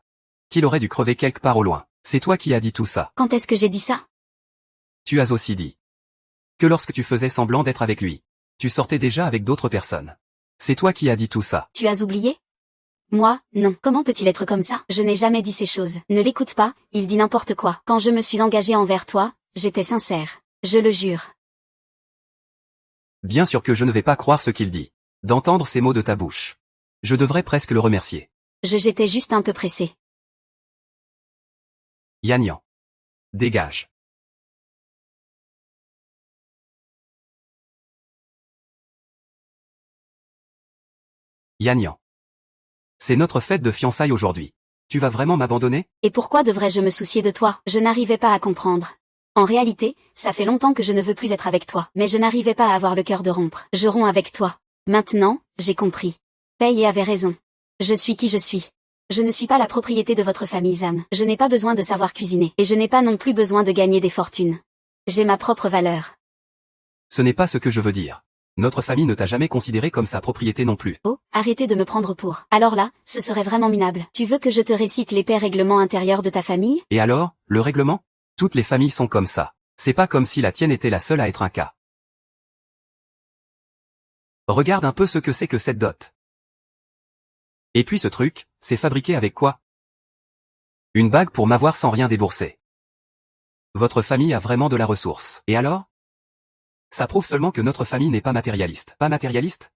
Qu'il aurait dû crever quelque part au loin. C'est toi qui as dit tout ça. Quand est-ce que j'ai dit ça? Tu as aussi dit que lorsque tu faisais semblant d'être avec lui, tu sortais déjà avec d'autres personnes. C'est toi qui as dit tout ça. Tu as oublié? Moi, non. Comment peut-il être comme ça? Je n'ai jamais dit ces choses. Ne l'écoute pas, il dit n'importe quoi. Quand je me suis engagée envers toi, j'étais sincère. Je le jure. Bien sûr que je ne vais pas croire ce qu'il dit. D'entendre ces mots de ta bouche. Je devrais presque le remercier. J'étais juste un peu pressée. Yan Yan. Dégage. Yan Yan. C'est notre fête de fiançailles aujourd'hui. Tu vas vraiment m'abandonner? Et pourquoi devrais-je me soucier de toi? Je n'arrivais pas à comprendre. En réalité, ça fait longtemps que je ne veux plus être avec toi. Mais je n'arrivais pas à avoir le cœur de rompre. Je romps avec toi. Maintenant, j'ai compris. Paye avait raison. Je suis qui je suis. Je ne suis pas la propriété de votre famille Zam. Je n'ai pas besoin de savoir cuisiner. Et je n'ai pas non plus besoin de gagner des fortunes. J'ai ma propre valeur. Ce n'est pas ce que je veux dire. Notre famille ne t'a jamais considéré comme sa propriété non plus. Oh, arrêtez de me prendre pour. Alors là, ce serait vraiment minable. Tu veux que je te récite l'épais règlement intérieur de ta famille? Et alors, le règlement? Toutes les familles sont comme ça. C'est pas comme si la tienne était la seule à être un cas. Regarde un peu ce que c'est que cette dot. Et puis ce truc, c'est fabriqué avec quoi? Une bague pour m'avoir sans rien débourser. Votre famille a vraiment de la ressource. Et alors? Ça prouve seulement que notre famille n'est pas matérialiste. Pas matérialiste?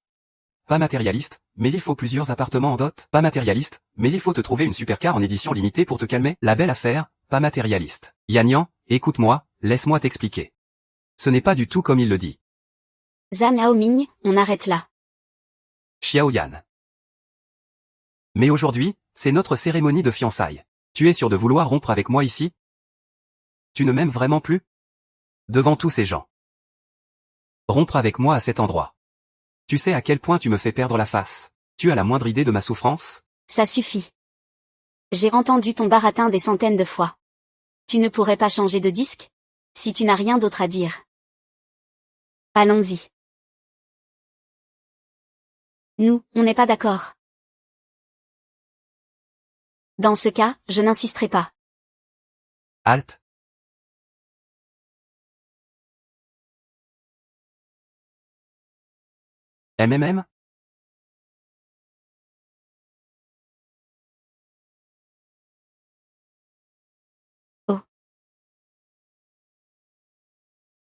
Pas matérialiste, mais il faut plusieurs appartements en dot. Pas matérialiste, mais il faut te trouver une supercar en édition limitée pour te calmer. La belle affaire, pas matérialiste. Yan Yan, écoute-moi, laisse-moi t'expliquer. Ce n'est pas du tout comme il le dit. Zhang Haoming, on arrête là. Xiao Yan. Mais aujourd'hui, c'est notre cérémonie de fiançailles. Tu es sûr de vouloir rompre avec moi ici? Tu ne m'aimes vraiment plus? Devant tous ces gens. Rompre avec moi à cet endroit. Tu sais à quel point tu me fais perdre la face. Tu as la moindre idée de ma souffrance? Ça suffit. J'ai entendu ton baratin des centaines de fois. Tu ne pourrais pas changer de disque? Si tu n'as rien d'autre à dire. Allons-y. Nous, on n'est pas d'accord. Dans ce cas, je n'insisterai pas. Halte. MMM? Oh.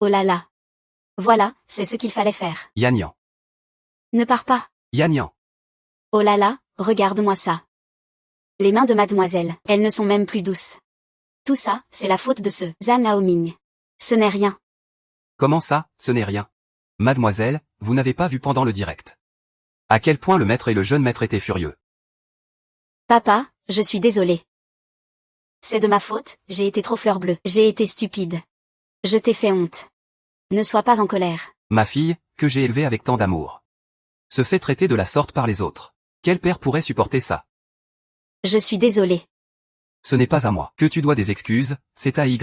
Oh là là. Voilà, c'est ce qu'il fallait faire. Yan Yan. Ne pars pas. Yannian. Oh là là, regarde-moi ça. Les mains de mademoiselle, elles ne sont même plus douces. Tout ça, c'est la faute de ce Zhang Haoming. Ce n'est rien. Comment ça, ce n'est rien? Mademoiselle, vous n'avez pas vu pendant le direct. À quel point le maître et le jeune maître étaient furieux. Papa, je suis désolée. C'est de ma faute, j'ai été trop fleur bleue, j'ai été stupide. Je t'ai fait honte. Ne sois pas en colère. Ma fille, que j'ai élevée avec tant d'amour, se fait traiter de la sorte par les autres. Quel père pourrait supporter ça? Je suis désolée. Ce n'est pas à moi que tu dois des excuses, c'est à YE.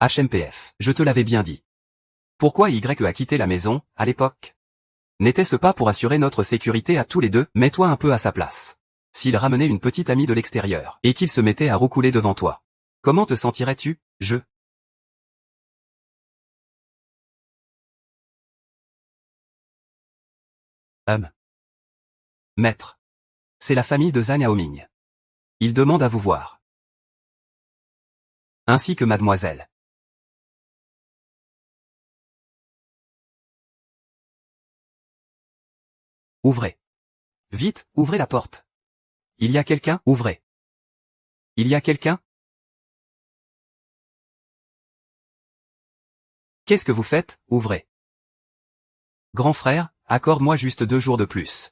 HMPF, je te l'avais bien dit. Pourquoi YE a quitté la maison, à l'époque? N'était-ce pas pour assurer notre sécurité à tous les deux? Mets-toi un peu à sa place. S'il ramenait une petite amie de l'extérieur, et qu'il se mettait à roucouler devant toi, comment te sentirais-tu? Maître. C'est la famille de Zhang Haoming. Il demande à vous voir. Ainsi que mademoiselle. Ouvrez. Vite, ouvrez la porte. Il y a quelqu'un? Ouvrez. Il y a quelqu'un? Qu'est-ce que vous faites? Ouvrez. Grand frère, accorde-moi juste 2 jours de plus.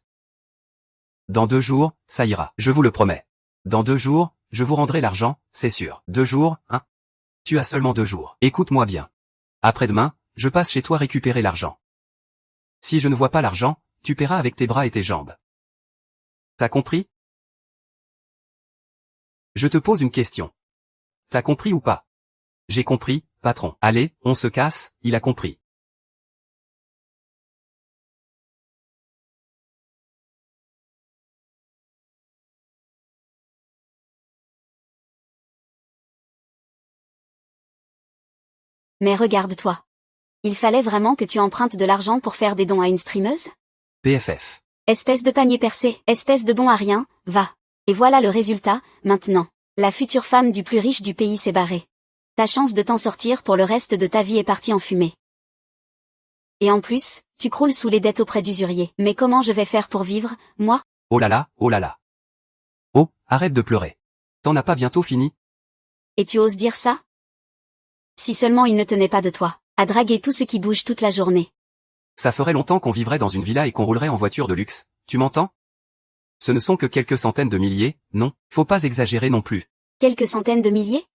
Dans 2 jours, ça ira, je vous le promets. Dans 2 jours, je vous rendrai l'argent, c'est sûr. 2 jours, hein? Tu as seulement 2 jours. Écoute-moi bien. Après-demain, je passe chez toi récupérer l'argent. Si je ne vois pas l'argent, tu paieras avec tes bras et tes jambes. T'as compris? Je te pose une question. T'as compris ou pas? J'ai compris, patron. Allez, on se casse, il a compris. Mais regarde-toi. Il fallait vraiment que tu empruntes de l'argent pour faire des dons à une streameuse? PFF. Espèce de panier percé, espèce de bon à rien, va. Et voilà le résultat, maintenant. La future femme du plus riche du pays s'est barrée. Ta chance de t'en sortir pour le reste de ta vie est partie en fumée. Et en plus, tu croules sous les dettes auprès d'usuriers. Mais comment je vais faire pour vivre, moi? Oh là là, oh là là. Oh, arrête de pleurer. T'en as pas bientôt fini? Et tu oses dire ça? Si seulement il ne tenait pas de toi, à draguer tout ce qui bouge toute la journée. Ça ferait longtemps qu'on vivrait dans une villa et qu'on roulerait en voiture de luxe, tu m'entends? Ce ne sont que quelques centaines de milliers, non, faut pas exagérer non plus. Quelques centaines de milliers?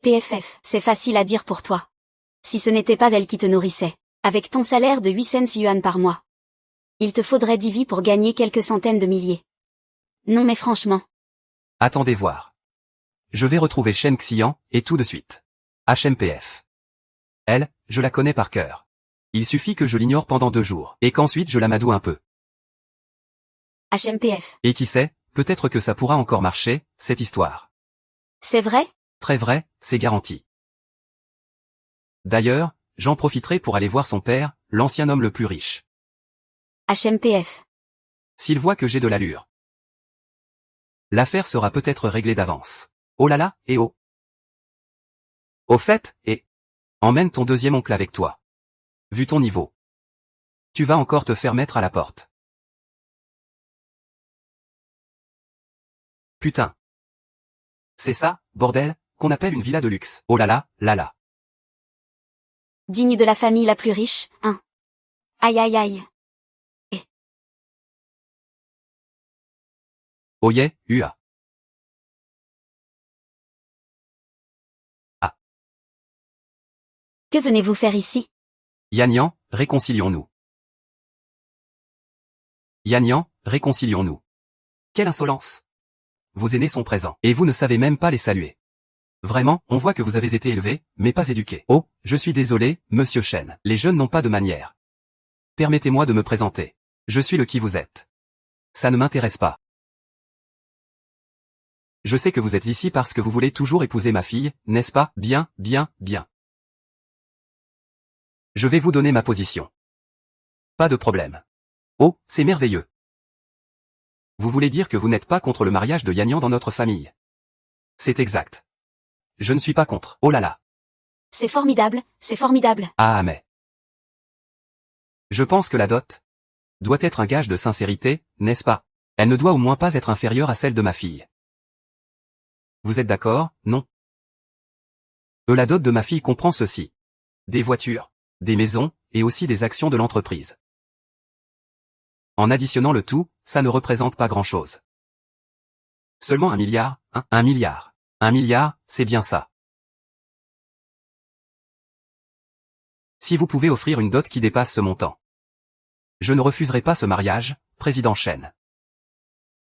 PFF, c'est facile à dire pour toi. Si ce n'était pas elle qui te nourrissait, avec ton salaire de 800 yuan par mois. Il te faudrait 10 vies pour gagner quelques centaines de milliers. Non mais franchement. Attendez voir. Je vais retrouver Shen Xian, et tout de suite. HMPF. Elle, je la connais par cœur. Il suffit que je l'ignore pendant 2 jours, et qu'ensuite je l'amadoue un peu. HMPF. Et qui sait, peut-être que ça pourra encore marcher, cette histoire. C'est vrai? Très vrai, c'est garanti. D'ailleurs, j'en profiterai pour aller voir son père, l'ancien homme le plus riche. HMPF. S'il voit que j'ai de l'allure, l'affaire sera peut-être réglée d'avance. Oh là là, et oh. Au fait, emmène ton deuxième oncle avec toi. Vu ton niveau, tu vas encore te faire mettre à la porte. Putain. C'est ça, bordel, qu'on appelle une villa de luxe. Oh là là, là là. Digne de la famille la plus riche, hein. Aïe aïe aïe. Oh yeah, ua. Ah. Que venez-vous faire ici? Yannian, réconcilions-nous. Yannian, réconcilions-nous. Quelle insolence. Vos aînés sont présents, et vous ne savez même pas les saluer. Vraiment, on voit que vous avez été élevé, mais pas éduqué. Oh, je suis désolé, monsieur Chen, les jeunes n'ont pas de manières. Permettez-moi de me présenter. Je suis le qui vous êtes. Ça ne m'intéresse pas. Je sais que vous êtes ici parce que vous voulez toujours épouser ma fille, n'est-ce pas? Bien, bien, bien. Je vais vous donner ma position. Pas de problème. Oh, c'est merveilleux. Vous voulez dire que vous n'êtes pas contre le mariage de Yannian dans notre famille? C'est exact. Je ne suis pas contre. Oh là là. C'est formidable, c'est formidable. Ah mais. Je pense que la dot doit être un gage de sincérité, n'est-ce pas? Elle ne doit au moins pas être inférieure à celle de ma fille. Vous êtes d'accord, non? La dot de ma fille comprend ceci. Des voitures, des maisons, et aussi des actions de l'entreprise. En additionnant le tout, ça ne représente pas grand-chose. Seulement 1 milliard, hein? 1 milliard. 1 milliard, c'est bien ça. Si vous pouvez offrir une dot qui dépasse ce montant. Je ne refuserai pas ce mariage, président Chen.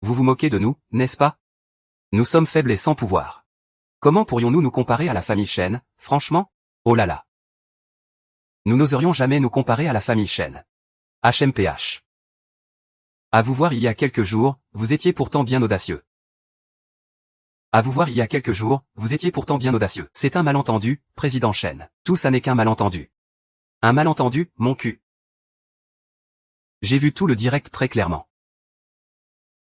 Vous vous moquez de nous, n'est-ce pas? Nous sommes faibles et sans pouvoir. Comment pourrions-nous nous comparer à la famille Chen, franchement? Oh là là. Nous n'oserions jamais nous comparer à la famille Chen. HMPH. À vous voir il y a quelques jours, vous étiez pourtant bien audacieux. À vous voir il y a quelques jours, vous étiez pourtant bien audacieux. C'est un malentendu, président Chen. Tout ça n'est qu'un malentendu. Un malentendu, mon cul. J'ai vu tout le direct très clairement.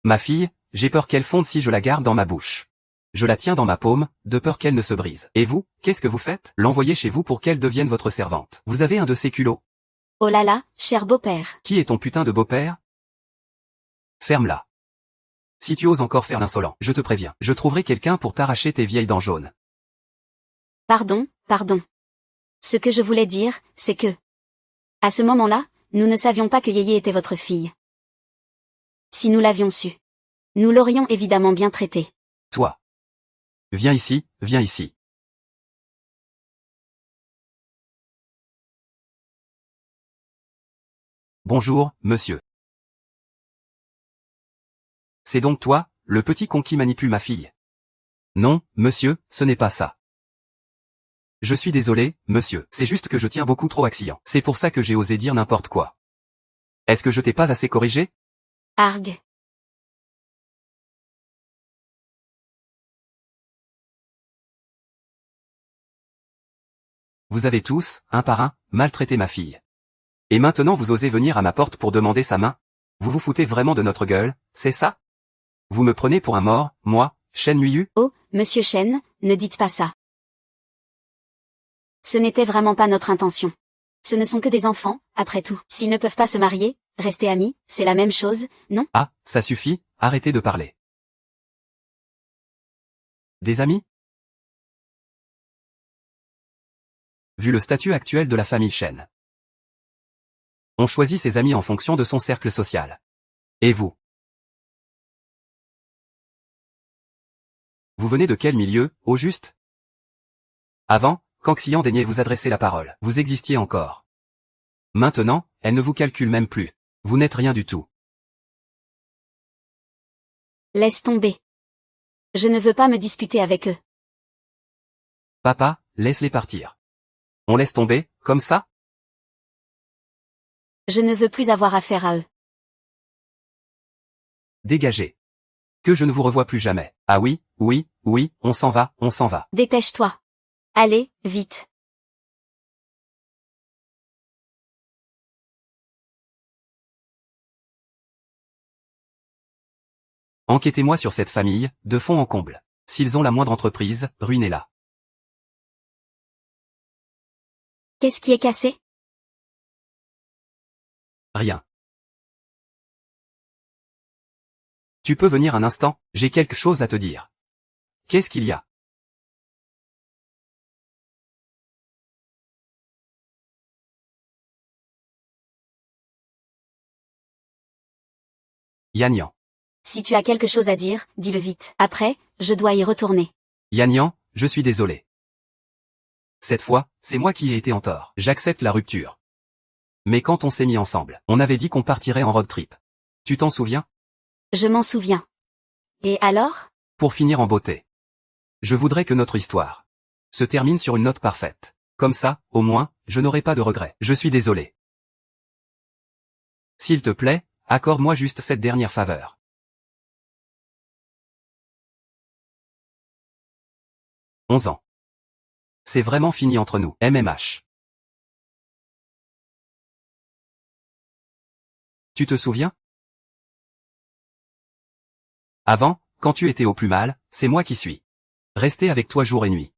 Ma fille, j'ai peur qu'elle fonde si je la garde dans ma bouche. Je la tiens dans ma paume, de peur qu'elle ne se brise. Et vous, qu'est-ce que vous faites? L'envoyer chez vous pour qu'elle devienne votre servante. Vous avez un de ces culots. Oh là là, cher beau-père. Qui est ton putain de beau-père? Ferme-la. Si tu oses encore faire l'insolent, je te préviens, je trouverai quelqu'un pour t'arracher tes vieilles dents jaunes. Pardon. Ce que je voulais dire, c'est que... À ce moment-là, nous ne savions pas que Yéyé était votre fille. Si nous l'avions su, nous l'aurions évidemment bien traitée. Toi. Viens ici, viens ici. Bonjour, monsieur. C'est donc toi, le petit con qui manipule ma fille? Non, monsieur, ce n'est pas ça. Je suis désolé, monsieur, c'est juste que je tiens beaucoup trop à Xian. C'est pour ça que j'ai osé dire n'importe quoi. Est-ce que je t'ai pas assez corrigé? Arg. Vous avez tous, un par un, maltraité ma fille. Et maintenant vous osez venir à ma porte pour demander sa main? Vous vous foutez vraiment de notre gueule, c'est ça? Vous me prenez pour un mort, moi, Shen Yuyu? Oh, monsieur Chen, ne dites pas ça. Ce n'était vraiment pas notre intention. Ce ne sont que des enfants, après tout. S'ils ne peuvent pas se marier, rester amis, c'est la même chose, non? Ah, ça suffit, arrêtez de parler. Des amis? Vu le statut actuel de la famille Shen. On choisit ses amis en fonction de son cercle social. Et vous? Vous venez de quel milieu, au juste? Avant, quand Xian daignait vous adresser la parole, vous existiez encore. Maintenant, elle ne vous calcule même plus. Vous n'êtes rien du tout. Laisse tomber. Je ne veux pas me disputer avec eux. Papa, laisse-les partir. On laisse tomber, comme ça? Je ne veux plus avoir affaire à eux. Dégagez. Que je ne vous revoie plus jamais. Ah oui, on s'en va, on s'en va. Dépêche-toi. Allez, vite. Enquêtez-moi sur cette famille, de fond en comble. S'ils ont la moindre entreprise, ruinez-la. Qu'est-ce qui est cassé? Rien. Tu peux venir un instant, j'ai quelque chose à te dire. Qu'est-ce qu'il y a? Yan. Si tu as quelque chose à dire, dis-le vite. Après, je dois y retourner. Yan, je suis désolé. Cette fois, c'est moi qui ai été en tort. J'accepte la rupture. Mais quand on s'est mis ensemble, on avait dit qu'on partirait en road trip. Tu t'en souviens? Je m'en souviens. Et alors? Pour finir en beauté. Je voudrais que notre histoire se termine sur une note parfaite. Comme ça, au moins, je n'aurai pas de regrets. Je suis désolé. S'il te plaît, accorde-moi juste cette dernière faveur. 11 ans. C'est vraiment fini entre nous. MMH. Tu te souviens? Avant, quand tu étais au plus mal, c'est moi qui suis resté avec toi jour et nuit.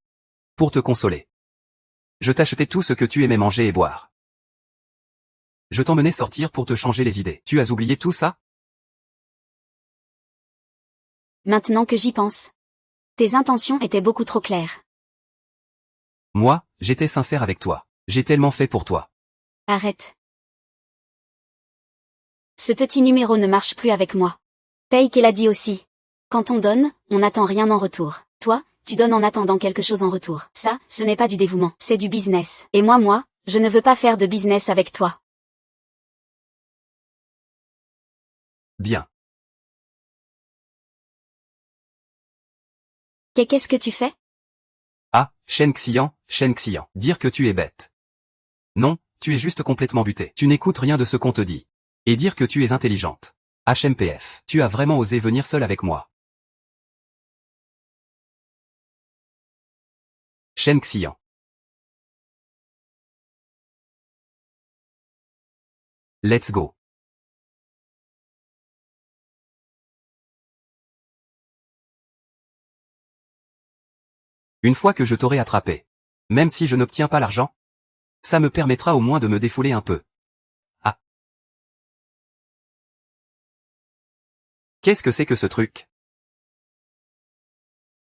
Pour te consoler. Je t'achetais tout ce que tu aimais manger et boire. Je t'emmenais sortir pour te changer les idées. Tu as oublié tout ça? Maintenant que j'y pense. Tes intentions étaient beaucoup trop claires. Moi, j'étais sincère avec toi. J'ai tellement fait pour toi. Arrête. Ce petit numéro ne marche plus avec moi. Paye qu'elle a dit aussi. Quand on donne, on n'attend rien en retour. Toi, tu donnes en attendant quelque chose en retour. Ça, ce n'est pas du dévouement, c'est du business. Et moi, je ne veux pas faire de business avec toi. Bien. Qu'est-ce que tu fais? Ah, Shen Xian, dire que tu es bête. Non, tu es juste complètement buté. Tu n'écoutes rien de ce qu'on te dit. Et dire que tu es intelligente. HMPF. Tu as vraiment osé venir seul avec moi. Shen Xian. Let's go. Une fois que je t'aurai attrapé. Même si je n'obtiens pas l'argent, ça me permettra au moins de me défouler un peu. Ah. Qu'est-ce que c'est que ce truc?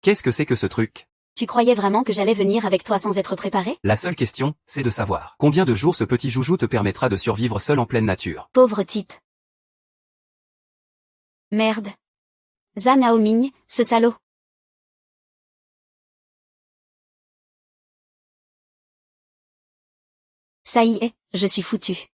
Qu'est-ce que c'est que ce truc? Tu croyais vraiment que j'allais venir avec toi sans être préparé? La seule question, c'est de savoir combien de jours ce petit joujou te permettra de survivre seul en pleine nature. Pauvre type. Merde. Zhang Haoming, ce salaud. Ça y est, je suis foutu.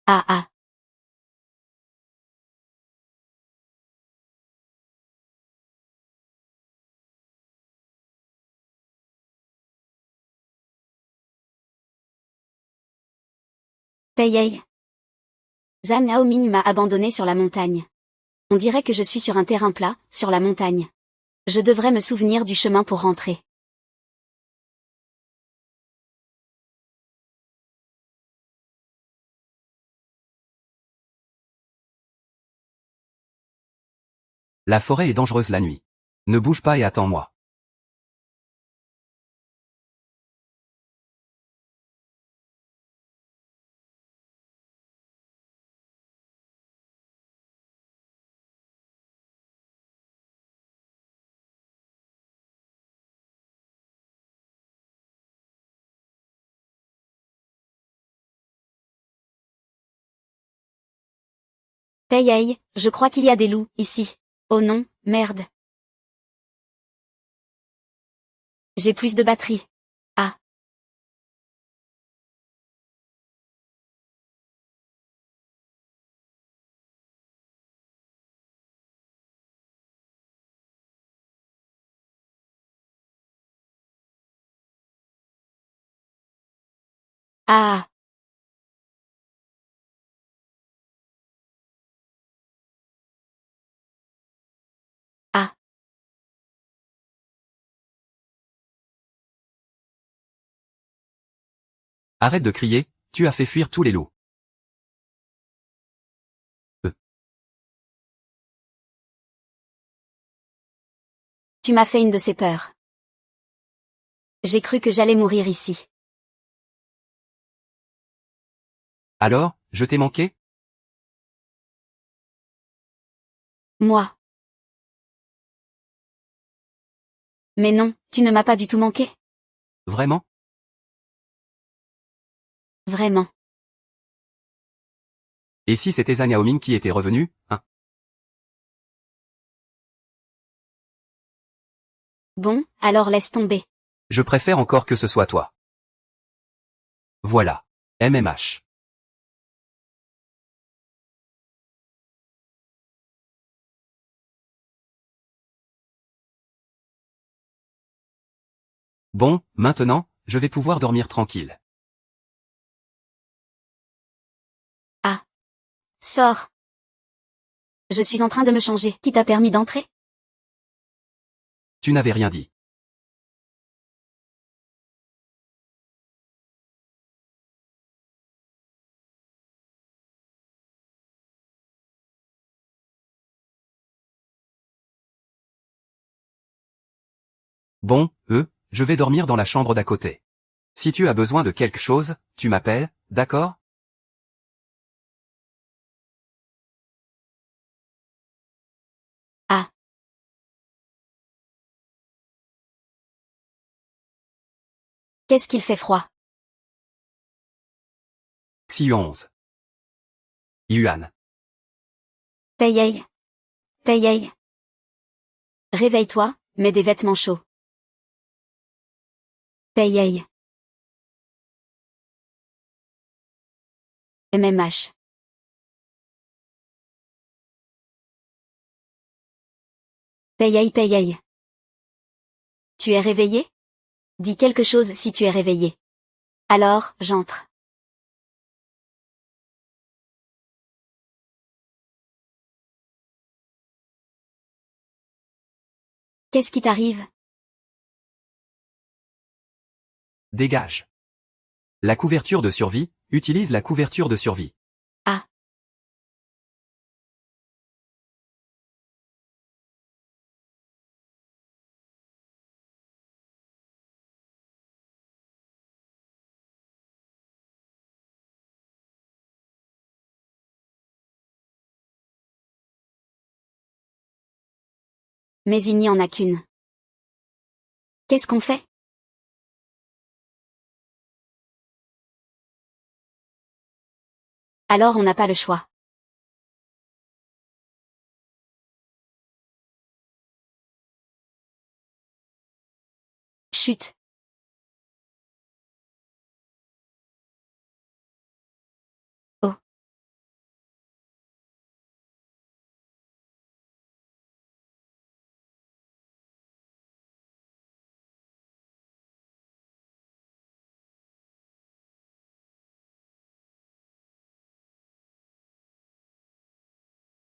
Ah. Paye. Zhang Haoming m'a abandonné sur la montagne. On dirait que je suis sur un terrain plat, sur la montagne. Je devrais me souvenir du chemin pour rentrer. La forêt est dangereuse la nuit. Ne bouge pas et attends-moi. Paye, je crois qu'il y a des loups, ici. Oh non, merde. J'ai plus de batterie. Ah. Ah. Ah. Arrête de crier, tu as fait fuir tous les loups. Tu m'as fait une de ces peurs. J'ai cru que j'allais mourir ici. Alors, je t'ai manqué? Moi. Mais non, tu ne m'as pas du tout manqué. Vraiment? Vraiment. Et si c'était Zhang Haoming qui était revenu, hein? Bon, alors laisse tomber. Je préfère encore que ce soit toi. Voilà. MMH. Bon, maintenant, je vais pouvoir dormir tranquille. Ah. Sors. Je suis en train de me changer. Qui t'a permis d'entrer? Tu n'avais rien dit. Bon, je vais dormir dans la chambre d'à côté. Si tu as besoin de quelque chose, tu m'appelles, d'accord? Ah. Qu'est-ce qu'il fait froid? Xi 11. Yuan. Payei. Payei. Réveille-toi, mets des vêtements chauds. Payei. MMH. Payei payei. Tu es réveillé? Dis quelque chose si tu es réveillé. Alors, j'entre. Qu'est-ce qui t'arrive? Dégage. La couverture de survie, utilise la couverture de survie. Ah. Mais il n'y en a qu'une. Qu'est-ce qu'on fait? Alors on n'a pas le choix. Chut. Oh.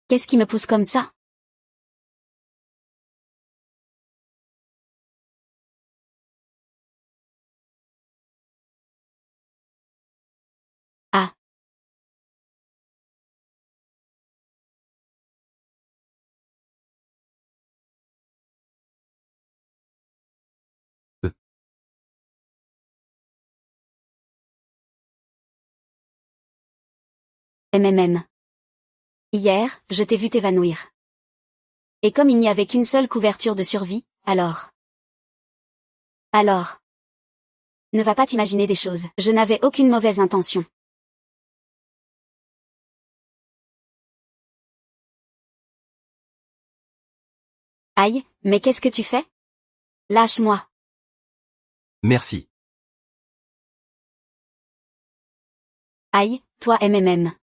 Qu'est-ce qui me pousse comme ça? Ah. E. MMM. Hier, je t'ai vu t'évanouir. Et comme il n'y avait qu'une seule couverture de survie, alors. Ne va pas t'imaginer des choses. Je n'avais aucune mauvaise intention. Aïe, mais qu'est-ce que tu fais? Lâche-moi. Merci. Aïe, toi MMM.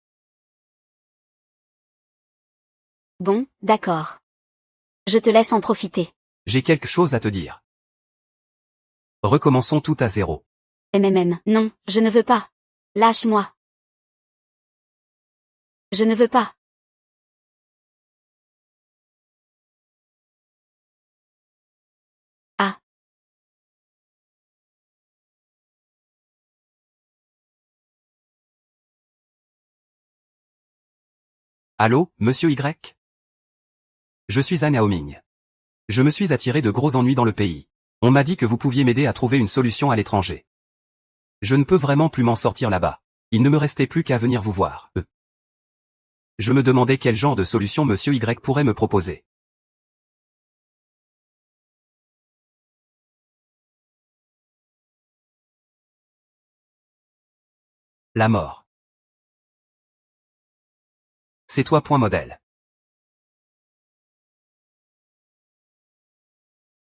Bon, d'accord. Je te laisse en profiter. J'ai quelque chose à te dire. Recommençons tout à zéro. MMM. Non, je ne veux pas. Lâche-moi. Je ne veux pas. Ah. Allô, monsieur Y? Je suis Anne Haoming. Je me suis attiré de gros ennuis dans le pays. On m'a dit que vous pouviez m'aider à trouver une solution à l'étranger. Je ne peux vraiment plus m'en sortir là-bas. Il ne me restait plus qu'à venir vous voir. Je me demandais quel genre de solution monsieur Y pourrait me proposer. La mort. C'est toi point modèle.